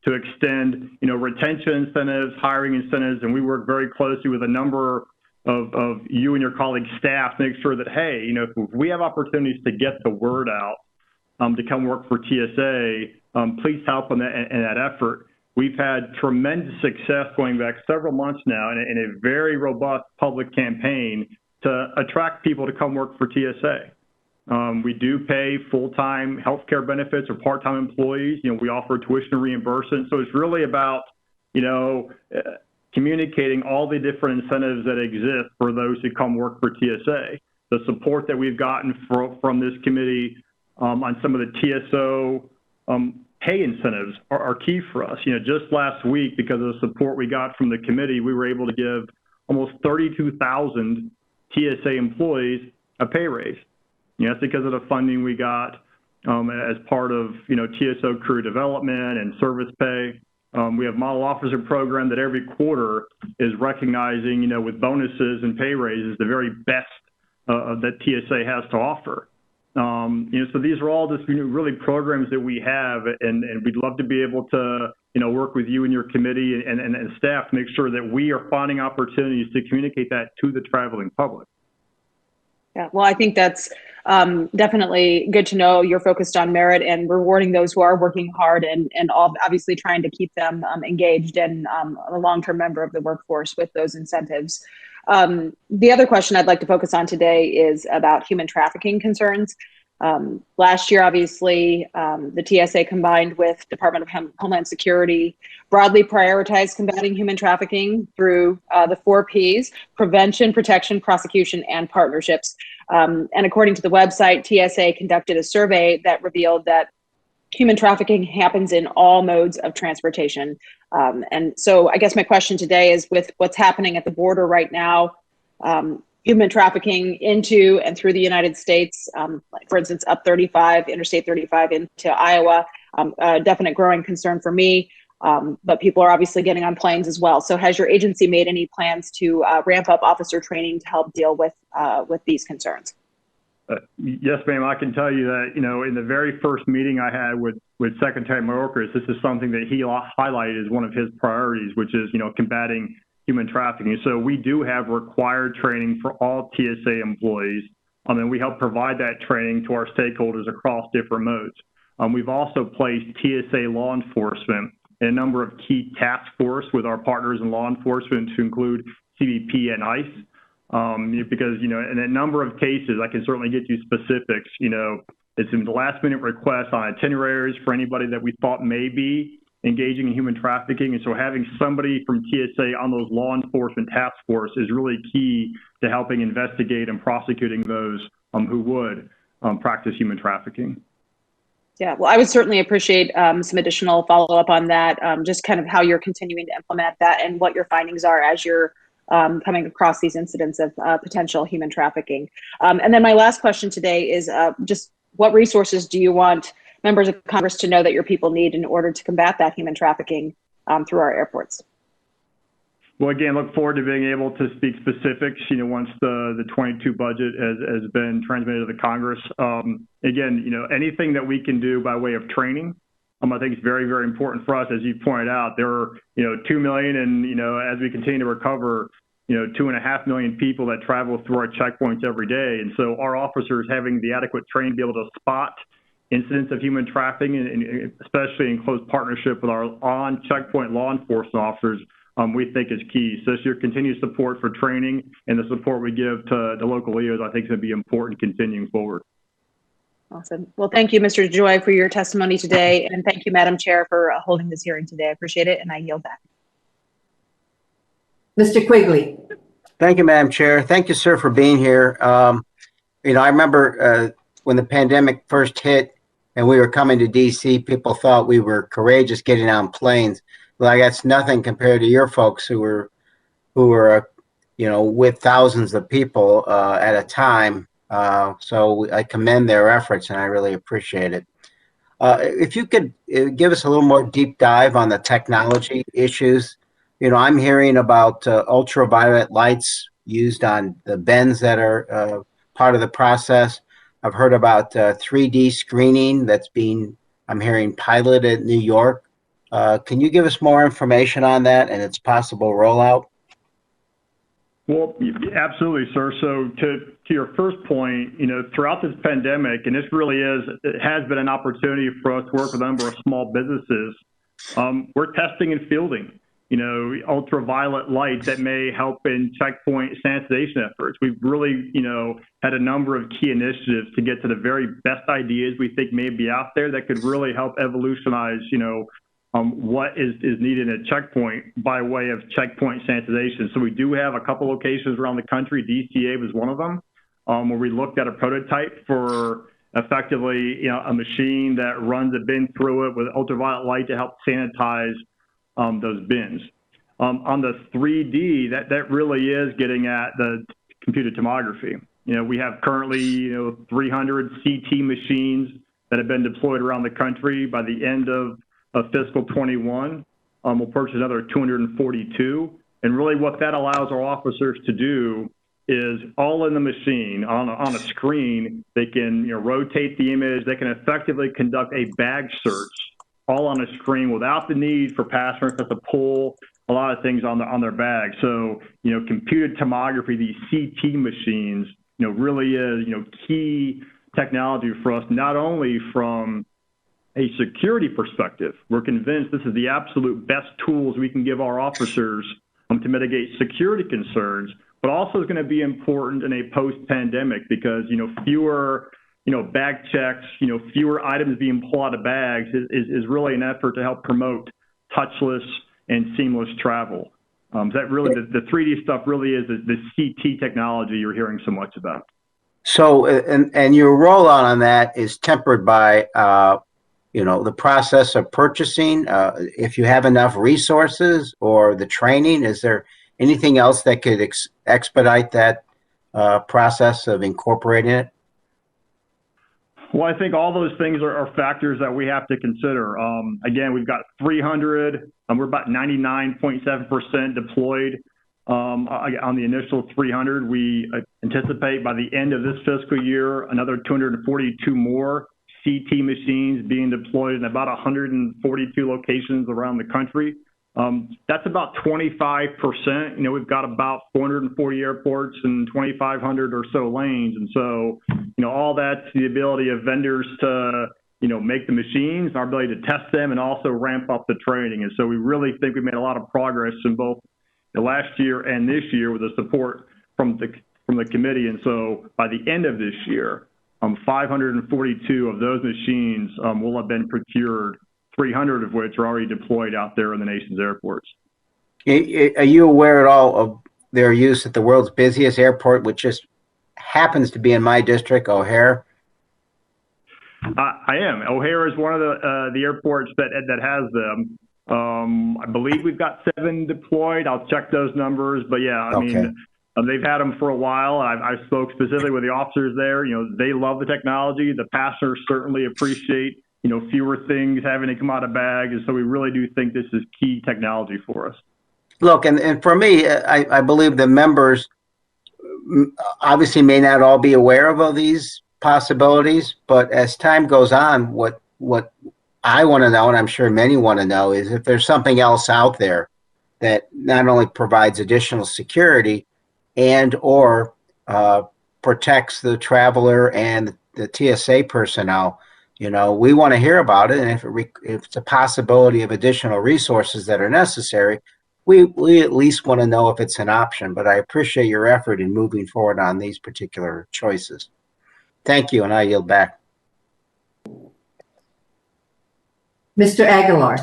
to extend, retention incentives, hiring incentives, and we work very closely with a number of you and your colleagues' staff to make sure that, hey, if we have opportunities to get the word out to come work for TSA, please help in that effort. We've had tremendous success going back several months now in a very robust public campaign to attract people to come work for TSA. We do pay full-time healthcare benefits or part-time employees. We offer tuition reimbursement. So it's really about, communicating all the different incentives that exist for those who come work for TSA. The support that we've gotten from this committee on some of the TSO pay incentives are key for us. Just last week, because of the support we got from the committee, we were able to give almost $32,000 TSA employees a pay raise. That's because of the funding we got as part of, TSO crew development and service pay. We have model officer program that every quarter is recognizing, with bonuses and pay raises, the very best that TSA has to offer. So these are all just really programs that we have, and we'd love to be able to, work with you and your committee and staff to make sure that we are finding opportunities to communicate that to the traveling public. Yeah, well, I think that's definitely good to know you're focused on merit and rewarding those who are working hard and obviously trying to keep them engaged and a long-term member of the workforce with those incentives. The other question I'd like to focus on today is about human trafficking concerns. Last year, obviously, the TSA combined with Department of Homeland Security broadly prioritized combating human trafficking through the 4 Ps: prevention, protection, prosecution, and partnerships. And according to the website, TSA conducted a survey that revealed that human trafficking happens in all modes of transportation. And so I guess my question today is, with what's happening at the border right now, human trafficking into and through the United States, like for instance, up 35, Interstate 35 into Iowa, a definite growing concern for me, but people are obviously getting on planes as well. So has your agency made any plans to ramp up officer training to help deal with these concerns? Yes, ma'am. I can tell you that, in the very first meeting I had with Secretary Mayorkas, this is something that he highlighted as one of his priorities, which is, combating human trafficking. So we do have required training for all TSA employees, and we help provide that training to our stakeholders across different modes. We've also placed TSA law enforcement in a number of key task force with our partners in law enforcement, to include CBP and ICE, because, in a number of cases, I can certainly get you specifics, it's in the last minute request on itineraries for anybody that we thought may be engaging in human trafficking. And so having somebody from TSA on those law enforcement task force is really key to helping investigate and prosecuting those who would practice human trafficking. Yeah, well, I would certainly appreciate some additional follow-up on that, just kind of how you're continuing to implement that and what your findings are as you're coming across these incidents of potential human trafficking. And then my last question today is just what resources do you want members of Congress to know that your people need in order to combat that human trafficking through our airports? Well, again, look forward to being able to speak specifics, once the 22 budget has been transmitted to the Congress. Again, anything that we can do by way of training, I think it's very, very important for us. As you pointed out, there are, 2 million, and, as we continue to recover, 2.5 million people that travel through our checkpoints every day. And so our officers having the adequate training to be able to spot incidents of human trafficking, and especially in close partnership with our on-checkpoint law enforcement officers, we think is key. So your continued support for training and the support we give to the local EOs, I think, is going to be important continuing forward. Awesome. Well, thank you, Mr. DeJoy, for your testimony today. And thank you, Madam Chair, for holding this hearing today. I appreciate it, and I yield back. Mr. Quigley. Thank you, Madam Chair. Thank you, sir, for being here. I remember when the pandemic first hit and we were coming to DC, people thought we were courageous getting on planes. Well, that's nothing compared to your folks who were with thousands of people at a time. So I commend their efforts, and I really appreciate it. If you could give us a little more deep dive on the technology issues. I'm hearing about ultraviolet lights used on the bins that are part of the process. I've heard about 3D screening that's I'm hearing piloted in New York. Can you give us more information on that and its possible rollout? Well, absolutely, sir. So to your first point, throughout this pandemic, and it has been an opportunity for us to work with a number of small businesses. We're testing and fielding, ultraviolet light that may help in checkpoint sanitization efforts. We've really, had a number of key initiatives to get to the very best ideas we think may be out there that could really help evolutionize, what is needed at checkpoint by way of checkpoint sanitization. So we do have a couple locations around the country. DCA was one of them, where we looked at a prototype for effectively, a machine that runs a bin through it with ultraviolet light to help sanitize those bins. On the 3D, that really is getting at the computed tomography. We have currently 300 CT machines that have been deployed around the country. By the end of fiscal 21, we'll purchase another 242. And really what that allows our officers to do is all in the machine, on a screen, they can rotate the image, they can effectively conduct a bag search all on a screen without the need for passengers to pull a lot of things on their bag. So, computed tomography, these CT machines, really is, key technology for us, not only from a security perspective. We're convinced this is the absolute best tools we can give our officers to mitigate security concerns, but also is going to be important in a post-pandemic because, fewer, bag checks, fewer items being pulled out of bags is really an effort to help promote touchless and seamless travel. That really, the 3D stuff really is the CT technology you're hearing so much about. So, and your rollout on that is tempered by, the process of purchasing, if you have enough resources or the training. Is there anything else that could expedite that process of incorporating it? Well, I think all those things are factors that we have to consider. Again, we've got 300, and we're about 99.7% deployed on the initial 300. We anticipate by the end of this fiscal year, another 242 more CT machines being deployed in about 142 locations around the country. That's about 25%. We've got about 440 airports and 2,500 or so lanes. And so, all that's the ability of vendors to, make the machines, our ability to test them and also ramp up the training. And so we really think we made a lot of progress in both the last year and this year with the support from the committee. And so by the end of this year, 542 of those machines will have been procured, 300 of which are already deployed out there in the nation's airports. Are you aware at all of their use at the world's busiest airport, which just happens to be in my district, O'Hare? I am. O'Hare is one of the airports that has them. I believe we've got 7 deployed. I'll check those numbers, but yeah, I mean, they've had them for a while. I spoke specifically with the officers there. They love the technology. The passengers certainly appreciate, fewer things having to come out of bags. And so we really do think this is key technology for us. Look, and for me, I believe the members obviously may not all be aware of all these possibilities, but as time goes on, what I want to know, and I'm sure many want to know, is if there's something else out there that not only provides additional security and or protects the traveler and the TSA personnel. We want to hear about it, and if it's a possibility of additional resources that are necessary, we at least want to know if it's an option. But I appreciate your effort in moving forward on these particular choices. Thank you, and I yield back. Mr. Aguilar.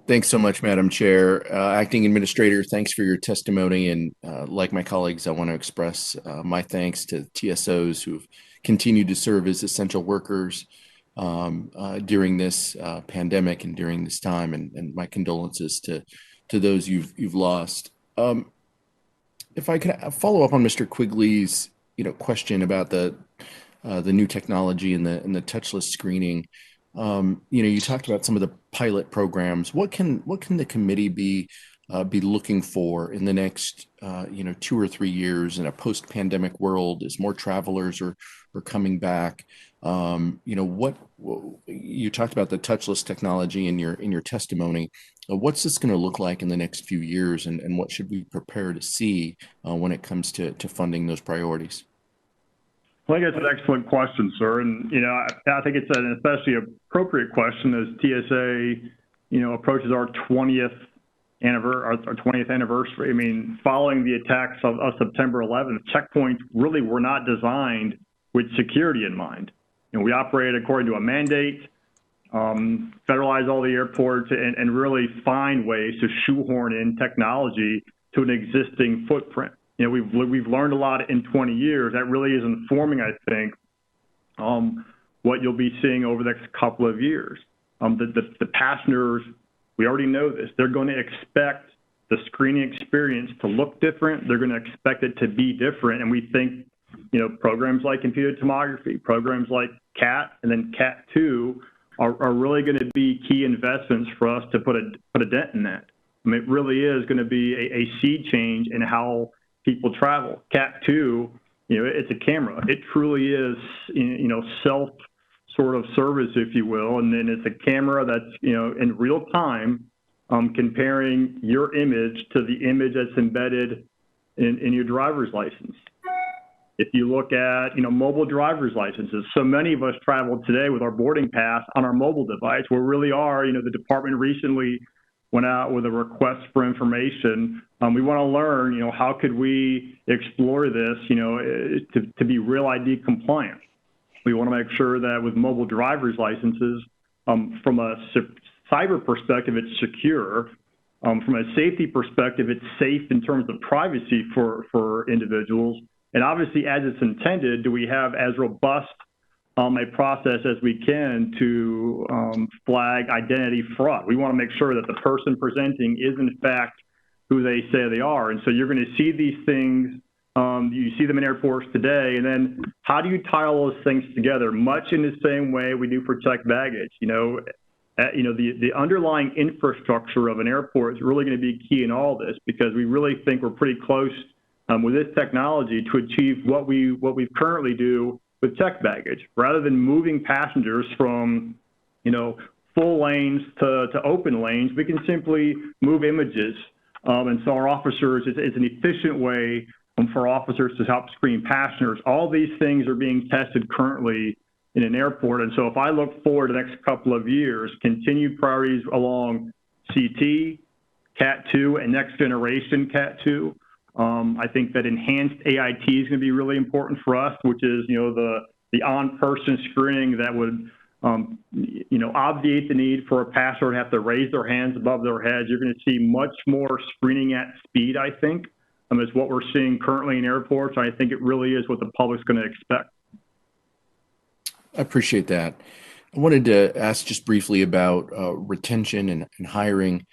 Thanks so much, Madam Chair. Acting Administrator, thanks for your testimony. And like my colleagues, I want to express my thanks to TSOs who've continued to serve as essential workers during this pandemic and during this time, and my condolences to those you've lost. If I could follow up on Mr. Quigley's question about the new technology and the touchless screening. You talked about some of the pilot programs. What can the committee be looking for in the next 2 or 3 years in a post-pandemic world as more travelers are coming back? What you talked about the touchless technology in your testimony. What's this going to look like in the next few years, and what should we prepare to see when it comes to funding those priorities? Well, I think it's an excellent question, sir. And, I think it's an especially appropriate question as TSA, approaches our 20th anniversary. I mean, following the attacks of September 11th, checkpoints really were not designed with security in mind. We operated according to a mandate, federalize all the airports, and really find ways to shoehorn in technology to an existing footprint. We've learned a lot in 20 years. That really is informing, I think, what you'll be seeing over the next couple of years. The passengers, we already know this, they're going to expect the screening experience to look different. They're going to expect it to be different. And we think, programs like computed tomography, programs like CAT and then CAT 2 are really going to be key investments for us to put a dent in that. I mean, it really is going to be a sea change in how people travel. CAT 2, it's a camera. It truly is, self sort of service, if you will. And then it's a camera that's, in real time, comparing your image to the image that's embedded in your driver's license. If you look at, mobile driver's licenses, so many of us travel today with our boarding pass on our mobile device. We really are, the department recently went out with a request for information. We want to learn, how could we explore this, to be Real ID compliant. We want to make sure that with mobile driver's licenses, from a cyber perspective, it's secure. From a safety perspective, it's safe in terms of privacy for individuals. And obviously, as it's intended, do we have as robust a process as we can to flag identity fraud? We want to make sure that the person presenting is in fact who they say they are. And so you're going to see these things, you see them in airports today, and then how do you tie all those things together? Much in the same way we do for checked baggage. The underlying infrastructure of an airport is really going to be key in all this, because we really think we're pretty close with this technology to achieve what we currently do with checked baggage. Rather than moving passengers from, full lanes to open lanes, we can simply move images. And so our officers, it's an efficient way for officers to help screen passengers. All these things are being tested currently in an airport. And so if I look forward to the next couple of years, continued priorities along CT, CAT 2, and next generation CAT 2. I think that enhanced AIT is going to be really important for us, which is, the on-person screening that would, obviate the need for a passenger to have to raise their hands above their heads. You're going to see much more screening at speed, I think, is what we're seeing currently in airports. I think it really is what the public's going to expect. I appreciate that. I wanted to ask just briefly about retention and hiring.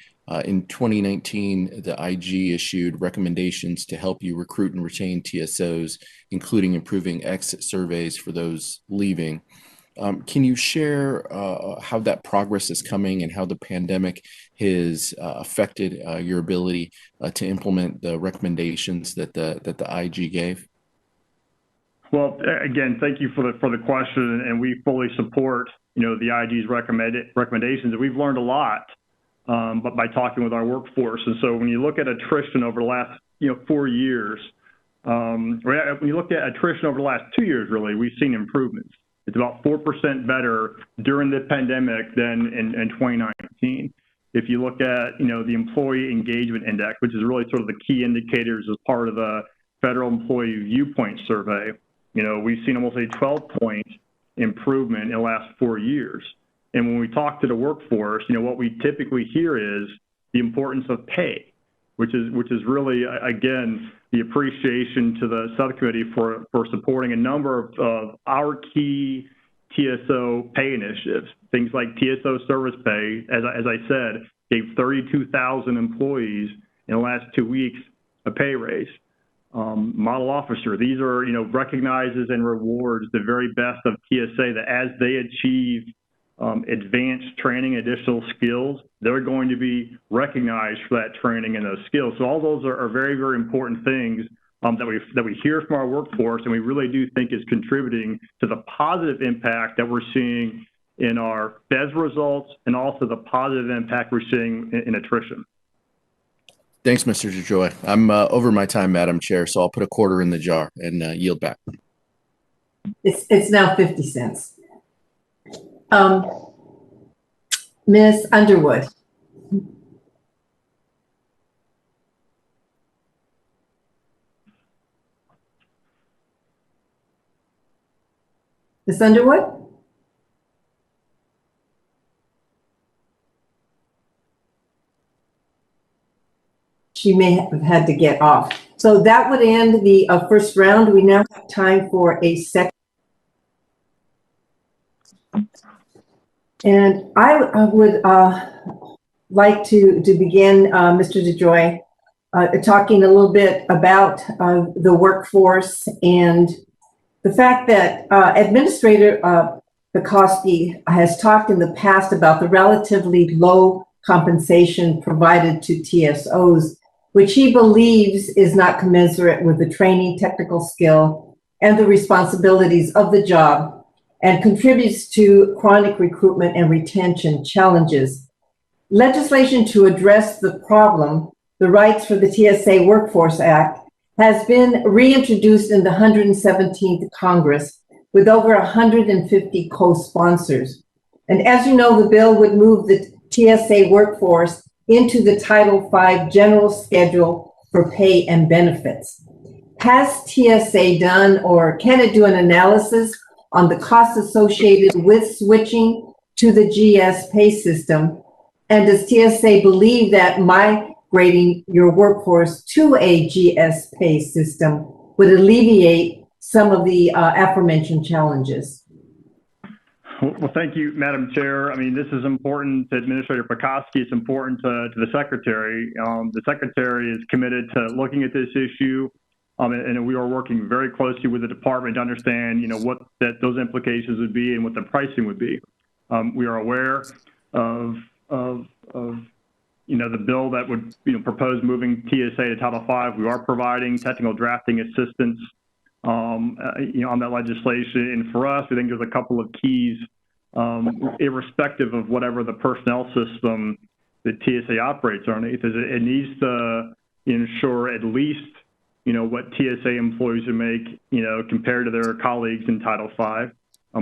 In 2019, the IG issued recommendations to help you recruit and retain TSOs, including improving exit surveys for those leaving. Can you share how that progress is coming and how the pandemic has affected your ability to implement the recommendations that the IG gave? Well, again, thank you for the question, and we fully support the IG's recommendations. We've learned a lot, but by talking with our workforce. And so when you look at attrition over the last 4 years, when you look at attrition over the last 2 years, really, we've seen improvements. It's about 4% better during the pandemic than in 2019. If you look at the Employee Engagement Index, which is really sort of the key indicators as part of the Federal Employee Viewpoint Survey, we've seen almost a 12-point improvement in the last 4 years. And when we talk to the workforce, what we typically hear is the importance of pay, which is really, again, the appreciation to the subcommittee for supporting a number of our key TSO pay initiatives. Things like TSO service pay, as I said, gave 32,000 employees in the last 2 weeks a pay raise. Model officer, these are, recognizes and rewards the very best of TSA, that as they achieve advanced training, additional skills, they're going to be recognized for that training and those skills. So all those are very, very important things that we hear from our workforce, and we really do think is contributing to the positive impact that we're seeing in our BES results, and also the positive impact we're seeing in attrition. Thanks, Mr. DeJoy. I'm over my time, Madam Chair, so I'll put a quarter in the jar and yield back. It's now 50 cents. Ms. Underwood. Ms. Underwood? She may have had to get off. So that would end the first round. We now have time for a second. And I would like to begin, Mr. DeJoy, talking a little bit about the workforce and the fact that Administrator Pekoski has talked in the past about the relatively low compensation provided to TSOs, which he believes is not commensurate with the training, technical skill, and the responsibilities of the job, and contributes to chronic recruitment and retention challenges. Legislation to address the problem, the Rights for the TSA Workforce Act, has been reintroduced in the 117th Congress with over 150 co-sponsors. And as you know, the bill would move the TSA workforce into the Title V General Schedule for Pay and Benefits. Has TSA done, or can it do, an analysis on the costs associated with switching to the GS pay system? And does TSA believe that migrating your workforce to a GS pay system would alleviate some of the aforementioned challenges? Well, thank you, Madam Chair. I mean, this is important to Administrator Pekoski. It's important to the Secretary. The Secretary is committed to looking at this issue, and we are working very closely with the department to understand, what those implications would be and what the pricing would be. We are aware of the bill that would propose moving TSA to Title V. We are providing technical drafting assistance on that legislation. And for us, we think there's a couple of keys, irrespective of whatever the personnel system that TSA operates underneath. It needs to ensure at least what TSA employees would make compared to their colleagues in Title V.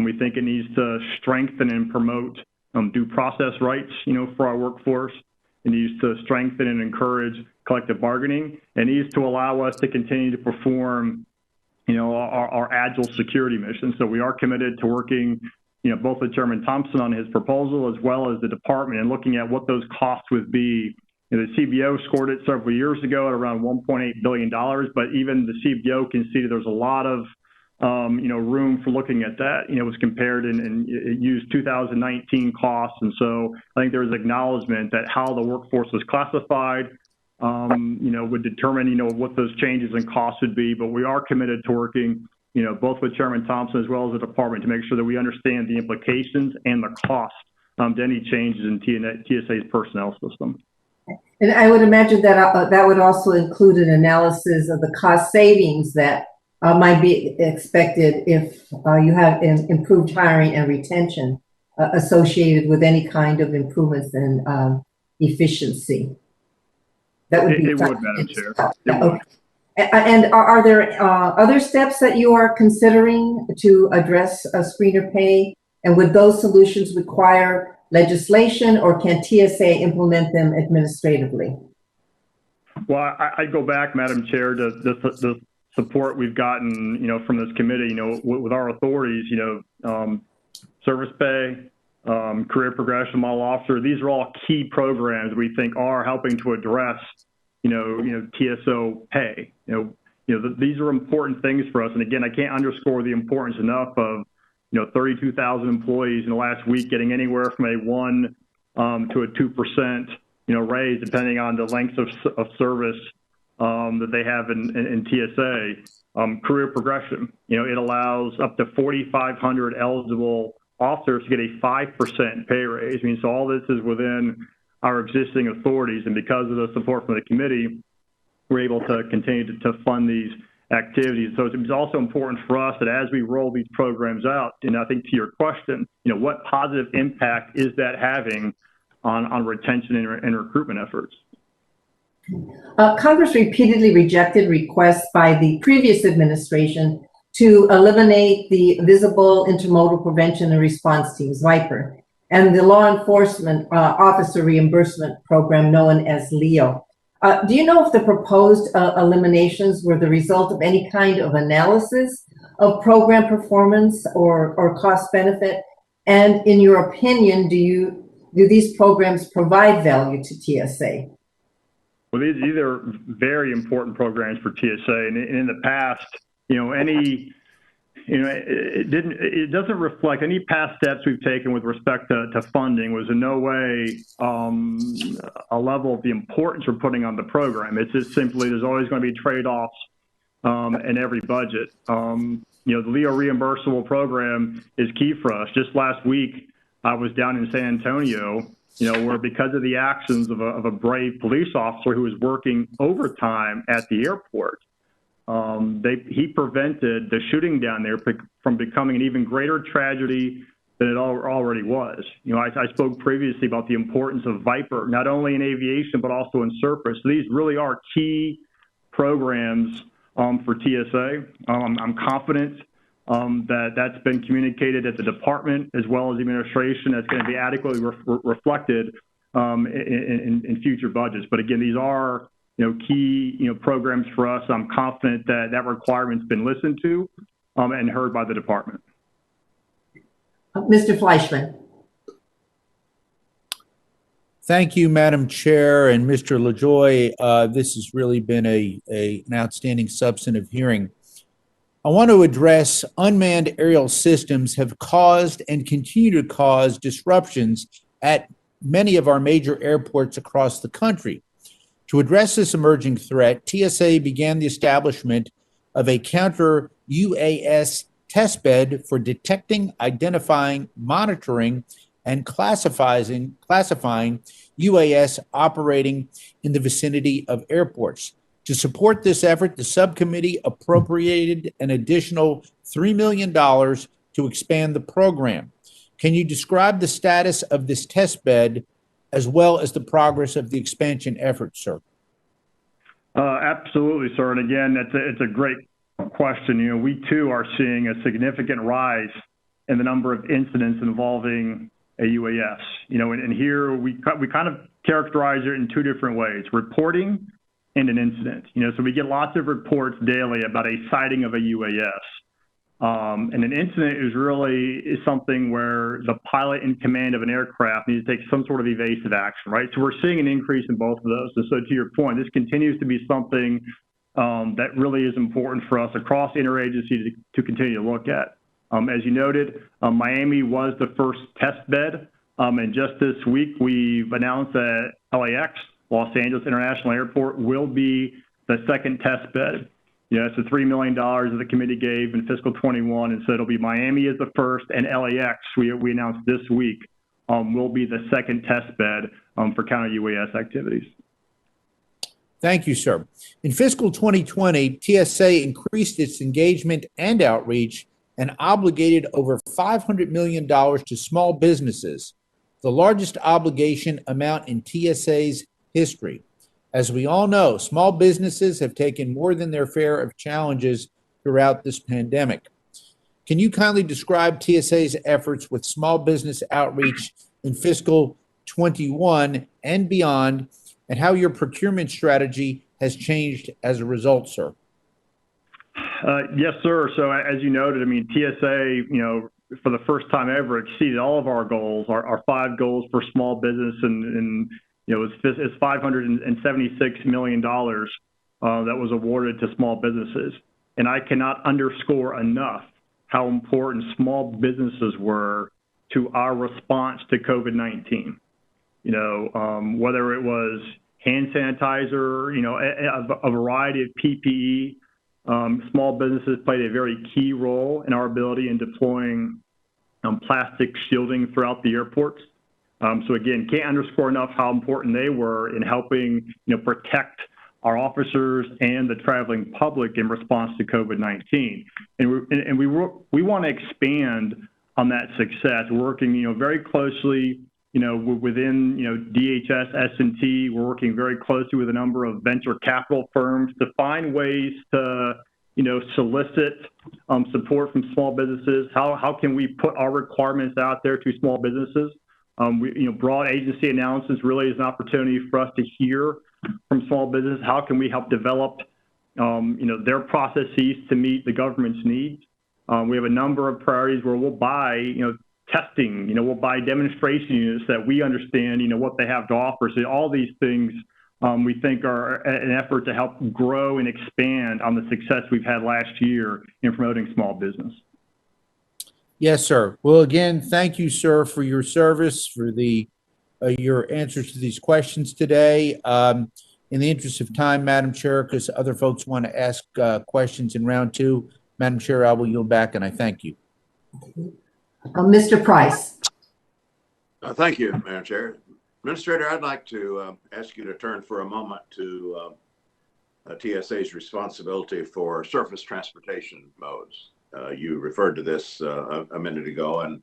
We think it needs to strengthen and promote due process rights for our workforce. It needs to strengthen and encourage collective bargaining. It needs to allow us to continue to perform our agile security mission. So we are committed to working, both with Chairman Thompson on his proposal as well as the department, and looking at what those costs would be. The CBO scored it several years ago at around $1.8 billion, but even the CBO can see that there's a lot of room for looking at that. It was compared and it used 2019 costs. And so I think there's acknowledgement that how the workforce was classified, would determine, what those changes in costs would be. But we are committed to working, both with Chairman Thompson as well as the department to make sure that we understand the implications and the cost to any changes in TSA's personnel system. And I would imagine that that would also include an analysis of the cost savings that might be expected if you have improved hiring and retention associated with any kind of improvements in efficiency. That would be. It would, Madam Chair. Okay. And are there other steps that you are considering to address screener pay? And would those solutions require legislation, or can TSA implement them administratively? Well, I go back, Madam Chair, to the support we've gotten, from this committee, with our authorities, service pay, career progression model officer. These are all key programs we think are helping to address, TSO pay. These are important things for us. And again, I can't underscore the importance enough of, 32,000 employees in the last week getting anywhere from a 1 to a 2%, raise, depending on the length of service that they have in TSA. Career progression, it allows up to 4,500 eligible officers to get a 5% pay raise. So all this is within our existing authorities, and because of the support from the committee, we're able to continue to fund these activities. So it's also important for us that as we roll these programs out, and I think to your question, what positive impact is that having on retention and recruitment efforts? Congress repeatedly rejected requests by the previous administration to eliminate the Visible Intermodal Prevention and Response Teams, VIPER, and the Law Enforcement Officer Reimbursement Program known as LEO. Do you know if the proposed eliminations were the result of any kind of analysis of program performance or cost benefit? And in your opinion, do these programs provide value to TSA? Well, these are very important programs for TSA. And in the past, any it doesn't reflect any past steps we've taken with respect to funding was in no way a level of the importance we're putting on the program. It's just simply there's always going to be trade-offs in every budget. The LEO reimbursable program is key for us. Just last week, I was down in San Antonio, where because of the actions of a brave police officer who was working overtime at the airport, he prevented the shooting down there from becoming an even greater tragedy than it already was. I spoke previously about the importance of Viper, not only in aviation, but also in surface. So these really are key programs for TSA. I'm confident that that's been communicated at the department as well as the administration. That's going to be adequately reflected in future budgets. But again, these are key programs for us. I'm confident that that requirement's been listened to and heard by the department. Mr. Fleischman. Thank you, Madam Chair and Mr. LaJoy. This has really been an outstanding substantive hearing. I want to address unmanned aerial systems have caused and continue to cause disruptions at many of our major airports across the country. To address this emerging threat, TSA began the establishment of a counter UAS testbed for detecting, identifying, monitoring, and classifying UAS operating in the vicinity of airports. To support this effort, the subcommittee appropriated an additional $3 million to expand the program. Can you describe the status of this test bed as well as the progress of the expansion effort, sir? Absolutely, sir. And again, it's a great question. We too are seeing a significant rise in the number of incidents involving a UAS. And here we kind of characterize it in two different ways: reporting and an incident. So we get lots of reports daily about a sighting of a UAS. And an incident is something where the pilot in command of an aircraft needs to take some sort of evasive action, right? So we're seeing an increase in both of those. And so to your point, this continues to be something that really is important for us across interagency to continue to look at. As you noted, Miami was the first test bed. And just this week, we've announced that LAX, Los Angeles International Airport, will be the second test bed. It's the $3 million that the committee gave in fiscal 21. And so it'll be Miami as the first, and LAX, we announced this week, will be the second test bed for counter UAS activities. Thank you, sir. In fiscal 2020, TSA increased its engagement and outreach and obligated over $500 million to small businesses, the largest obligation amount in TSA's history. As we all know, small businesses have taken more than their share of challenges throughout this pandemic. Can you kindly describe TSA's efforts with small business outreach in fiscal 21 and beyond, and how your procurement strategy has changed as a result, sir? Yes, sir. So as you noted, TSA, for the first time ever exceeded all of our goals, our 5 goals for small business, and it's $576 million that was awarded to small businesses. And I cannot underscore enough how important small businesses were to our response to COVID-19. Whether it was hand sanitizer, a variety of PPE, small businesses played a very key role in our ability in deploying plastic shielding throughout the airports. So again, can't underscore enough how important they were in helping, protect our officers and the traveling public in response to COVID-19. And we want to expand on that success, working, very closely, within, DHS, S&T. We're working very closely with a number of venture capital firms to find ways to, solicit support from small businesses. How can we put our requirements out there to small businesses? Broad agency announcements really is an opportunity for us to hear from small business. How can we help develop, their processes to meet the government's needs? We have a number of priorities where we'll buy, testing, we'll buy demonstration units that we understand, what they have to offer. So all these things we think are an effort to help grow and expand on the success we've had last year in promoting small business. Yes, sir. Well, again, thank you, sir, for your service, for your answers to these questions today. In the interest of time, Madam Chair, because other folks want to ask questions in round two, Madam Chair, I will yield back, and I thank you. Mr. Price. Thank you, Madam Chair. Administrator, I'd like to ask you to turn for a moment to TSA's responsibility for surface transportation modes. You referred to this a minute ago, and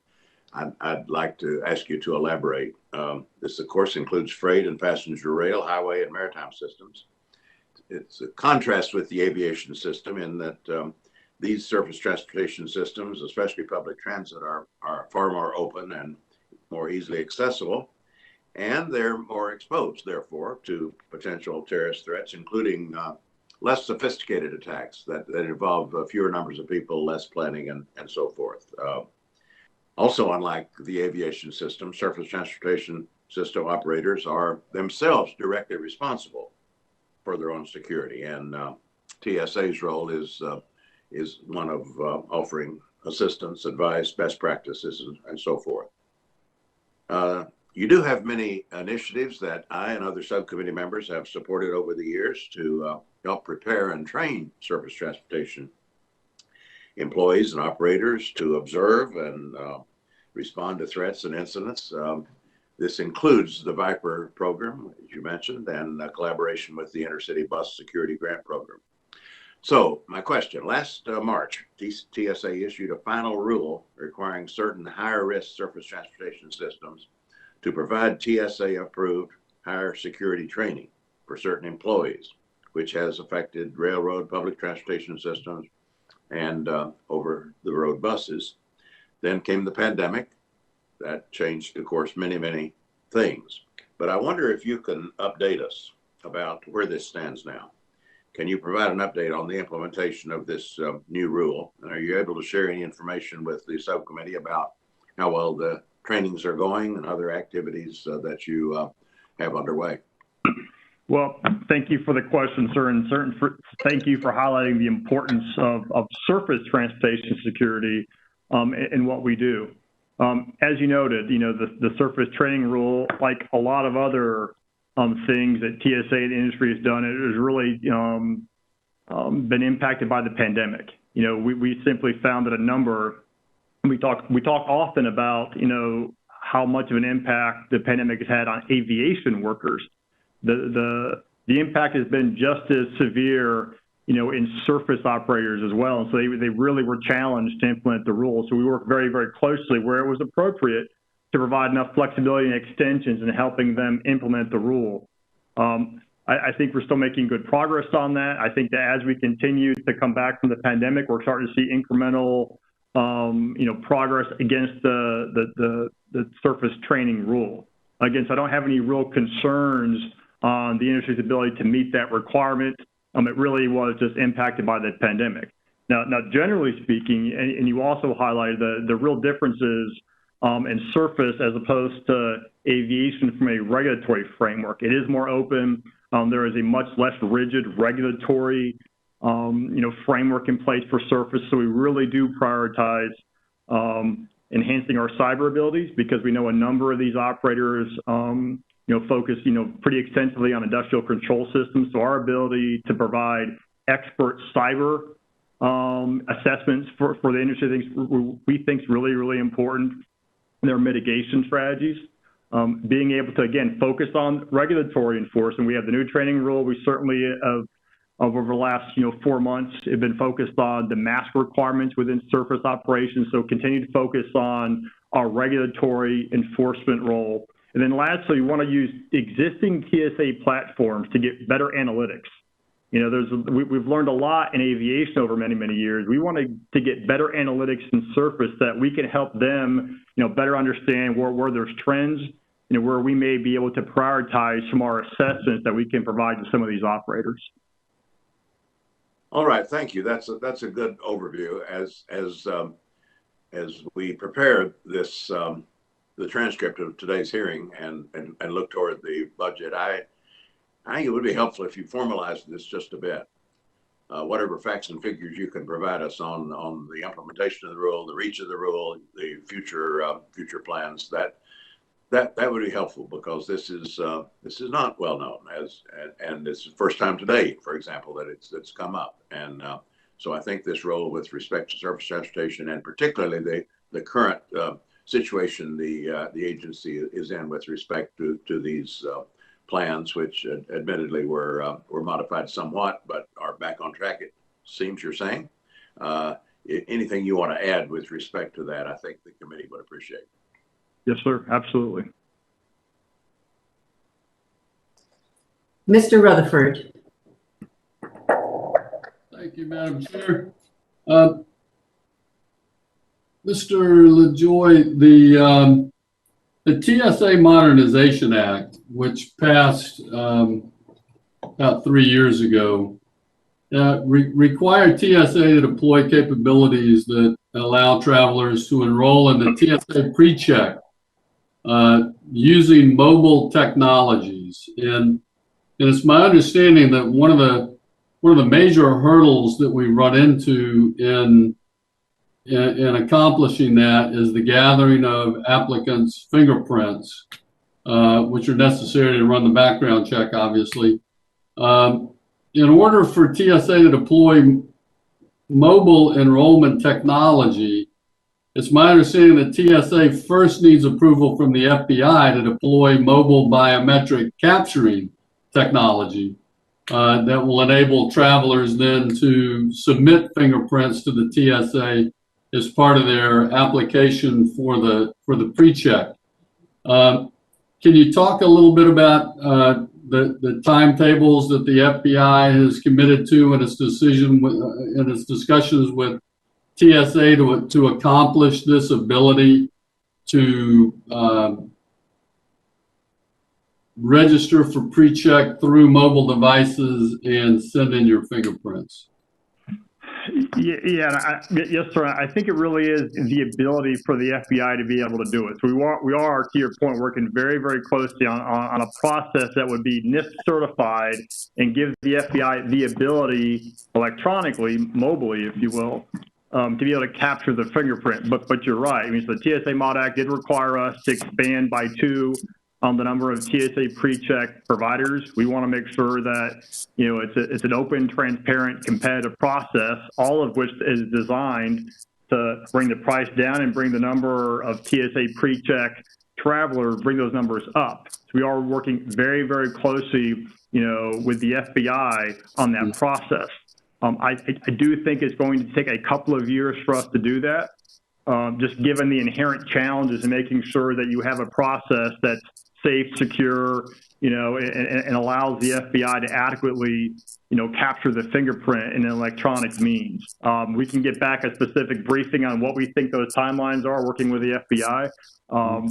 I'd like to ask you to elaborate. This, of course, includes freight and passenger rail, highway, and maritime systems. It's a contrast with the aviation system in that these surface transportation systems, especially public transit, are far more open and more easily accessible, and they're more exposed, therefore, to potential terrorist threats, including less sophisticated attacks that involve fewer numbers of people, less planning, and so forth. Also, unlike the aviation system, surface transportation system operators are themselves directly responsible for their own security, and TSA's role is one of offering assistance, advice, best practices, and so forth. You do have many initiatives that I and other subcommittee members have supported over the years to help prepare and train surface transportation employees and operators to observe and respond to threats and incidents. This includes the Viper program, as you mentioned, and collaboration with the Intercity Bus Security Grant Program. So my question, last March, TSA issued a final rule requiring certain higher risk surface transportation systems to provide TSA approved higher security training for certain employees, which has affected railroad, public transportation systems, and over the road buses. Then came the pandemic. That changed, of course, many, many things. But I wonder if you can update us about where this stands now. Can you provide an update on the implementation of this new rule? And are you able to share any information with the subcommittee about how well the trainings are going and other activities that you have underway? Well, thank you for the question, sir, and thank you for highlighting the importance of surface transportation security in what we do. As you noted, the surface training rule, like a lot of other things that TSA and the industry has done, it has really been impacted by the pandemic. We simply found that a number. We talk often about how much of an impact the pandemic has had on aviation workers. The impact has been just as severe, in surface operators as well. And so they really were challenged to implement the rules. So we worked very, very closely where it was appropriate to provide enough flexibility and extensions in helping them implement the rule. I think we're still making good progress on that. I think that as we continue to come back from the pandemic, we're starting to see incremental, progress against the surface training rule. Again, so I don't have any real concerns on the industry's ability to meet that requirement. It really was just impacted by the pandemic. Now generally speaking, and you also highlighted the real differences in surface as opposed to aviation from a regulatory framework. It is more open. There is a much less rigid regulatory framework in place for surface. So we really do prioritize enhancing our cyber abilities because we know a number of these operators focus pretty extensively on industrial control systems. So our ability to provide expert cyber assessments for the industry we think is really, really important. Their mitigation strategies, being able to, again, focus on regulatory enforcement. We have the new training rule. We certainly over the last 4 months have been focused on the mask requirements within surface operations. So continue to focus on our regulatory enforcement role. And then lastly, we want to use existing TSA platforms to get better analytics. We've learned a lot in aviation over many, many years. We want to get better analytics in surface that we can help them, better understand where there's trends, where we may be able to prioritize some of our assessments that we can provide to some of these operators. All right, thank you. That's a good overview. As we prepare this the transcript of today's hearing and look toward the budget, I think it would be helpful if you formalized this just a bit. whatever facts and figures you can provide us on the implementation of the rule, the reach of the rule, the future plans, that would be helpful, because this is not well known, and this is the first time today, for example, that it's come up. And so I think this role with respect to surface transportation, and particularly the current situation the agency is in with respect to these plans, which admittedly were modified somewhat, but are back on track, it seems you're saying. Anything you want to add with respect to that, I think the committee would appreciate. Yes, sir. Absolutely. Mr. Rutherford. Thank you, Madam Chair. Mr. LaJoy, the TSA Modernization Act, which passed about 3 years ago, required TSA to deploy capabilities that allow travelers to enroll in the TSA PreCheck using mobile technologies. And it's my understanding that one of the major hurdles that we run into in accomplishing that is the gathering of applicants' fingerprints, which are necessary to run the background check, obviously. In order for TSA to deploy mobile enrollment technology, it's my understanding that TSA first needs approval from the FBI to deploy mobile biometric capturing technology that will enable travelers then to submit fingerprints to the TSA as part of their application for the PreCheck. Can you talk a little bit about the timetables that the FBI has committed to in its decision in its discussions with TSA to accomplish this ability to register for PreCheck through mobile devices and send in your fingerprints? Yes, sir. I think it really is the ability for the FBI to be able to do it. So we are, to your point, working very, very closely on a process that would be NIST certified and give the FBI the ability electronically, mobily, if you will, to be able to capture the fingerprint. But you're right. I mean, so the TSA Mod Act did require us to expand by 2 on the number of TSA PreCheck providers. We want to make sure that, you know, it's an open, transparent, competitive process, all of which is designed to bring the price down and bring the number of TSA PreCheck travelers, bring those numbers up. So we are working very, very closely, you know, with the FBI on that process. I do think it's going to take a couple of years for us to do that, just given the inherent challenges in making sure that you have a process that's safe, secure, you know, and allows the FBI to adequately, you know, capture the fingerprint in an electronic means. We can get back a specific briefing on what we think those timelines are working with the FBI,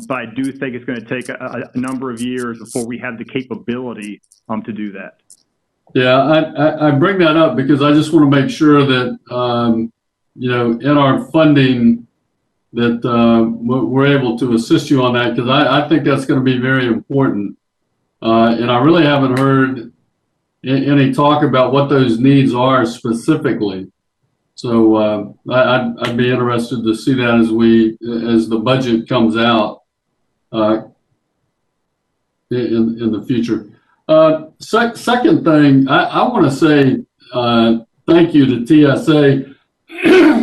but I do think it's going to take a number of years before we have the capability to do that. Yeah, I bring that up because I just want to make sure that, you know, in our funding, that we're able to assist you on that, because I think that's going to be very important. And I really haven't heard any talk about what those needs are specifically. So I'd be interested to see that as the budget comes out in the future. Second thing, I want to say thank you to TSA.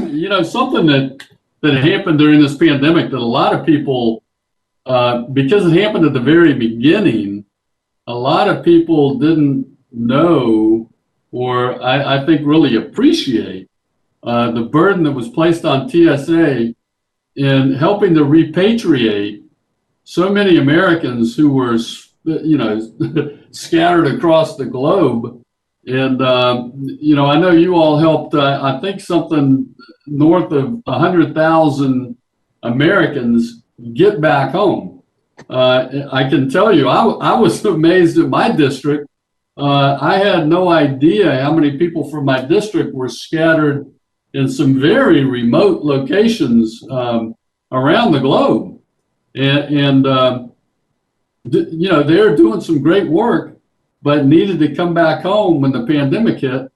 You know, something that happened during this pandemic that a lot of people, because it happened at the very beginning, a lot of people didn't know, or I think really appreciate the burden that was placed on TSA in helping to repatriate so many Americans who were, you know, scattered across the globe. And, you know, I know you all helped, I think something north of 100,000 Americans get back home. I can tell you, I was amazed at my district. I had no idea how many people from my district were scattered in some very remote locations around the globe. And you know, they're doing some great work, but needed to come back home when the pandemic hit.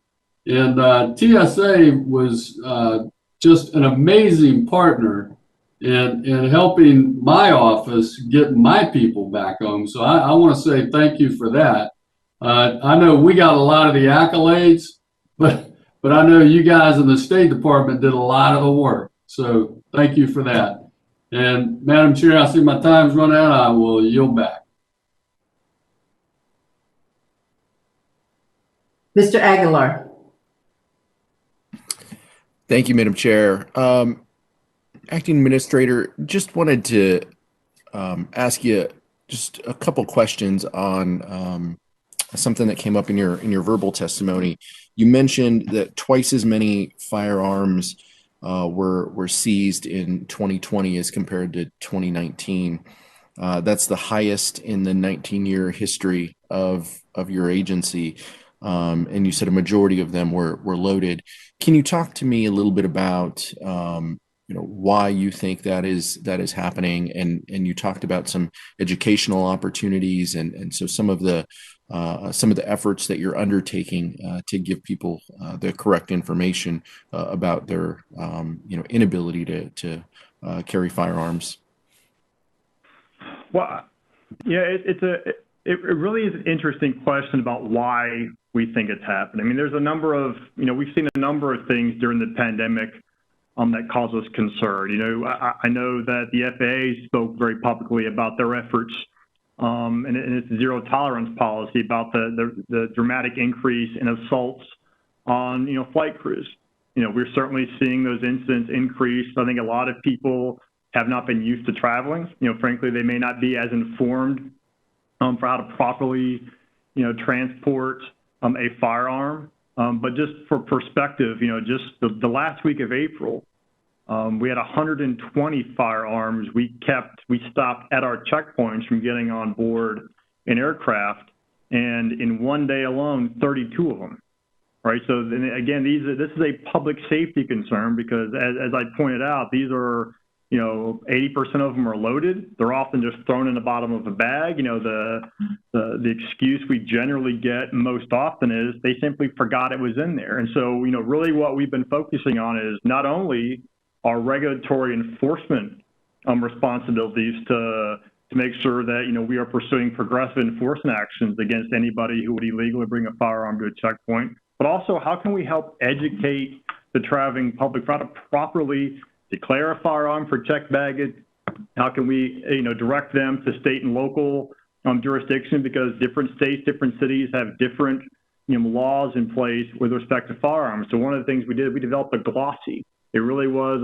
And TSA was just an amazing partner in helping my office get my people back home. So I want to say thank you for that. I know we got a lot of the accolades, but I know you guys in the State Department did a lot of the work. So thank you for that. And Madam Chair, I see my time's run out. I will yield back. Mr. Aguilar. Thank you, Madam Chair. Acting Administrator, just wanted to ask you just a couple questions on something that came up in your verbal testimony. You mentioned that twice as many firearms were seized in 2020 as compared to 2019. That's the highest in the 19-year history of your agency. And you said a majority of them were loaded. Can you talk to me a little bit about why you think that is happening? And you talked about some educational opportunities and so some of the efforts that you're undertaking to give people the correct information about their inability to carry firearms. Well, yeah, it really is an interesting question about why we think it's happening. I mean, there's a number of, we've seen a number of things during the pandemic that cause us concern. I know that the FAA spoke very publicly about their efforts and its zero tolerance policy about the dramatic increase in assaults on, flight crews. We're certainly seeing those incidents increase. I think a lot of people have not been used to traveling. Frankly, they may not be as informed for how to properly, transport a firearm. But just for perspective, just the last week of April, we had 120 firearms we stopped at our checkpoints from getting on board an aircraft, and in one day alone, 32 of them. Right. So then again, this is a public safety concern because, as I pointed out, these are 80% of them are loaded. They're often just thrown in the bottom of a bag. The excuse we generally get most often is they simply forgot it was in there. And so, really what we've been focusing on is not only our regulatory enforcement responsibilities to make sure that, we are pursuing progressive enforcement actions against anybody who would illegally bring a firearm to a checkpoint, but also how can we help educate the traveling public how to properly declare a firearm for checked baggage? How can we, direct them to state and local jurisdiction, because different states, different cities have different, laws in place with respect to firearms. So one of the things we did, we developed a glossy. It really was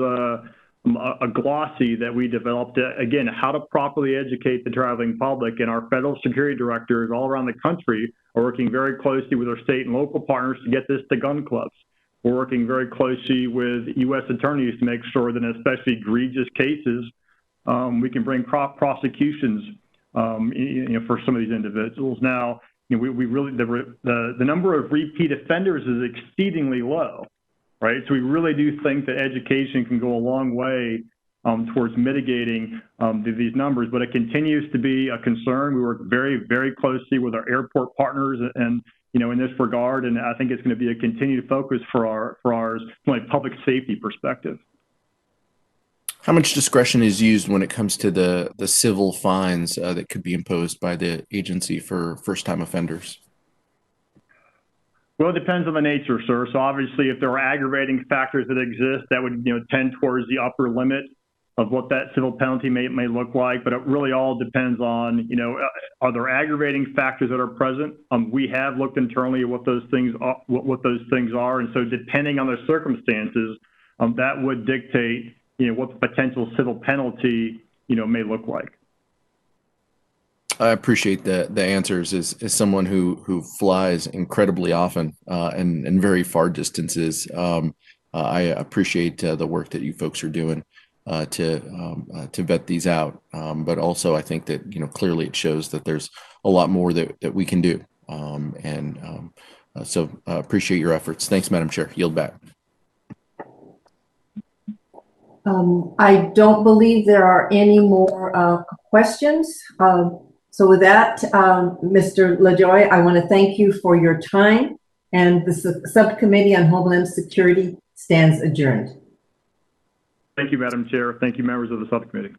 a glossy that we developed, again, how to properly educate the traveling public. And our federal security directors all around the country are working very closely with our state and local partners to get this to gun clubs. We're working very closely with U.S. attorneys to make sure that in especially egregious cases, we can bring prosecutions, for some of these individuals. Now, we really, the number of repeat offenders is exceedingly low, right? So we really do think that education can go a long way towards mitigating these numbers, but it continues to be a concern. We work very, very closely with our airport partners and in this regard, and I think it's going to be a continued focus for ours from a public safety perspective. How much discretion is used when it comes to the civil fines that could be imposed by the agency for first-time offenders? Well, it depends on the nature, sir. So obviously, if there are aggravating factors that exist, that would tend towards the upper limit of what that civil penalty may look like, but it really all depends on, are there aggravating factors that are present? We have looked internally at what those things are, and so depending on the circumstances, that would dictate, what the potential civil penalty, may look like. I appreciate the answers. As someone who flies incredibly often and very far distances, I appreciate the work that you folks are doing to vet these out. But also, I think that clearly it shows that there's a lot more that we can do. So appreciate your efforts. Thanks, Madam Chair. Yield back. I don't believe there are any more questions. So with that, Mr. LaJoy, I want to thank you for your time and the Subcommittee on Homeland Security stands adjourned. Thank you, Madam Chair. Thank you, members of the subcommittee.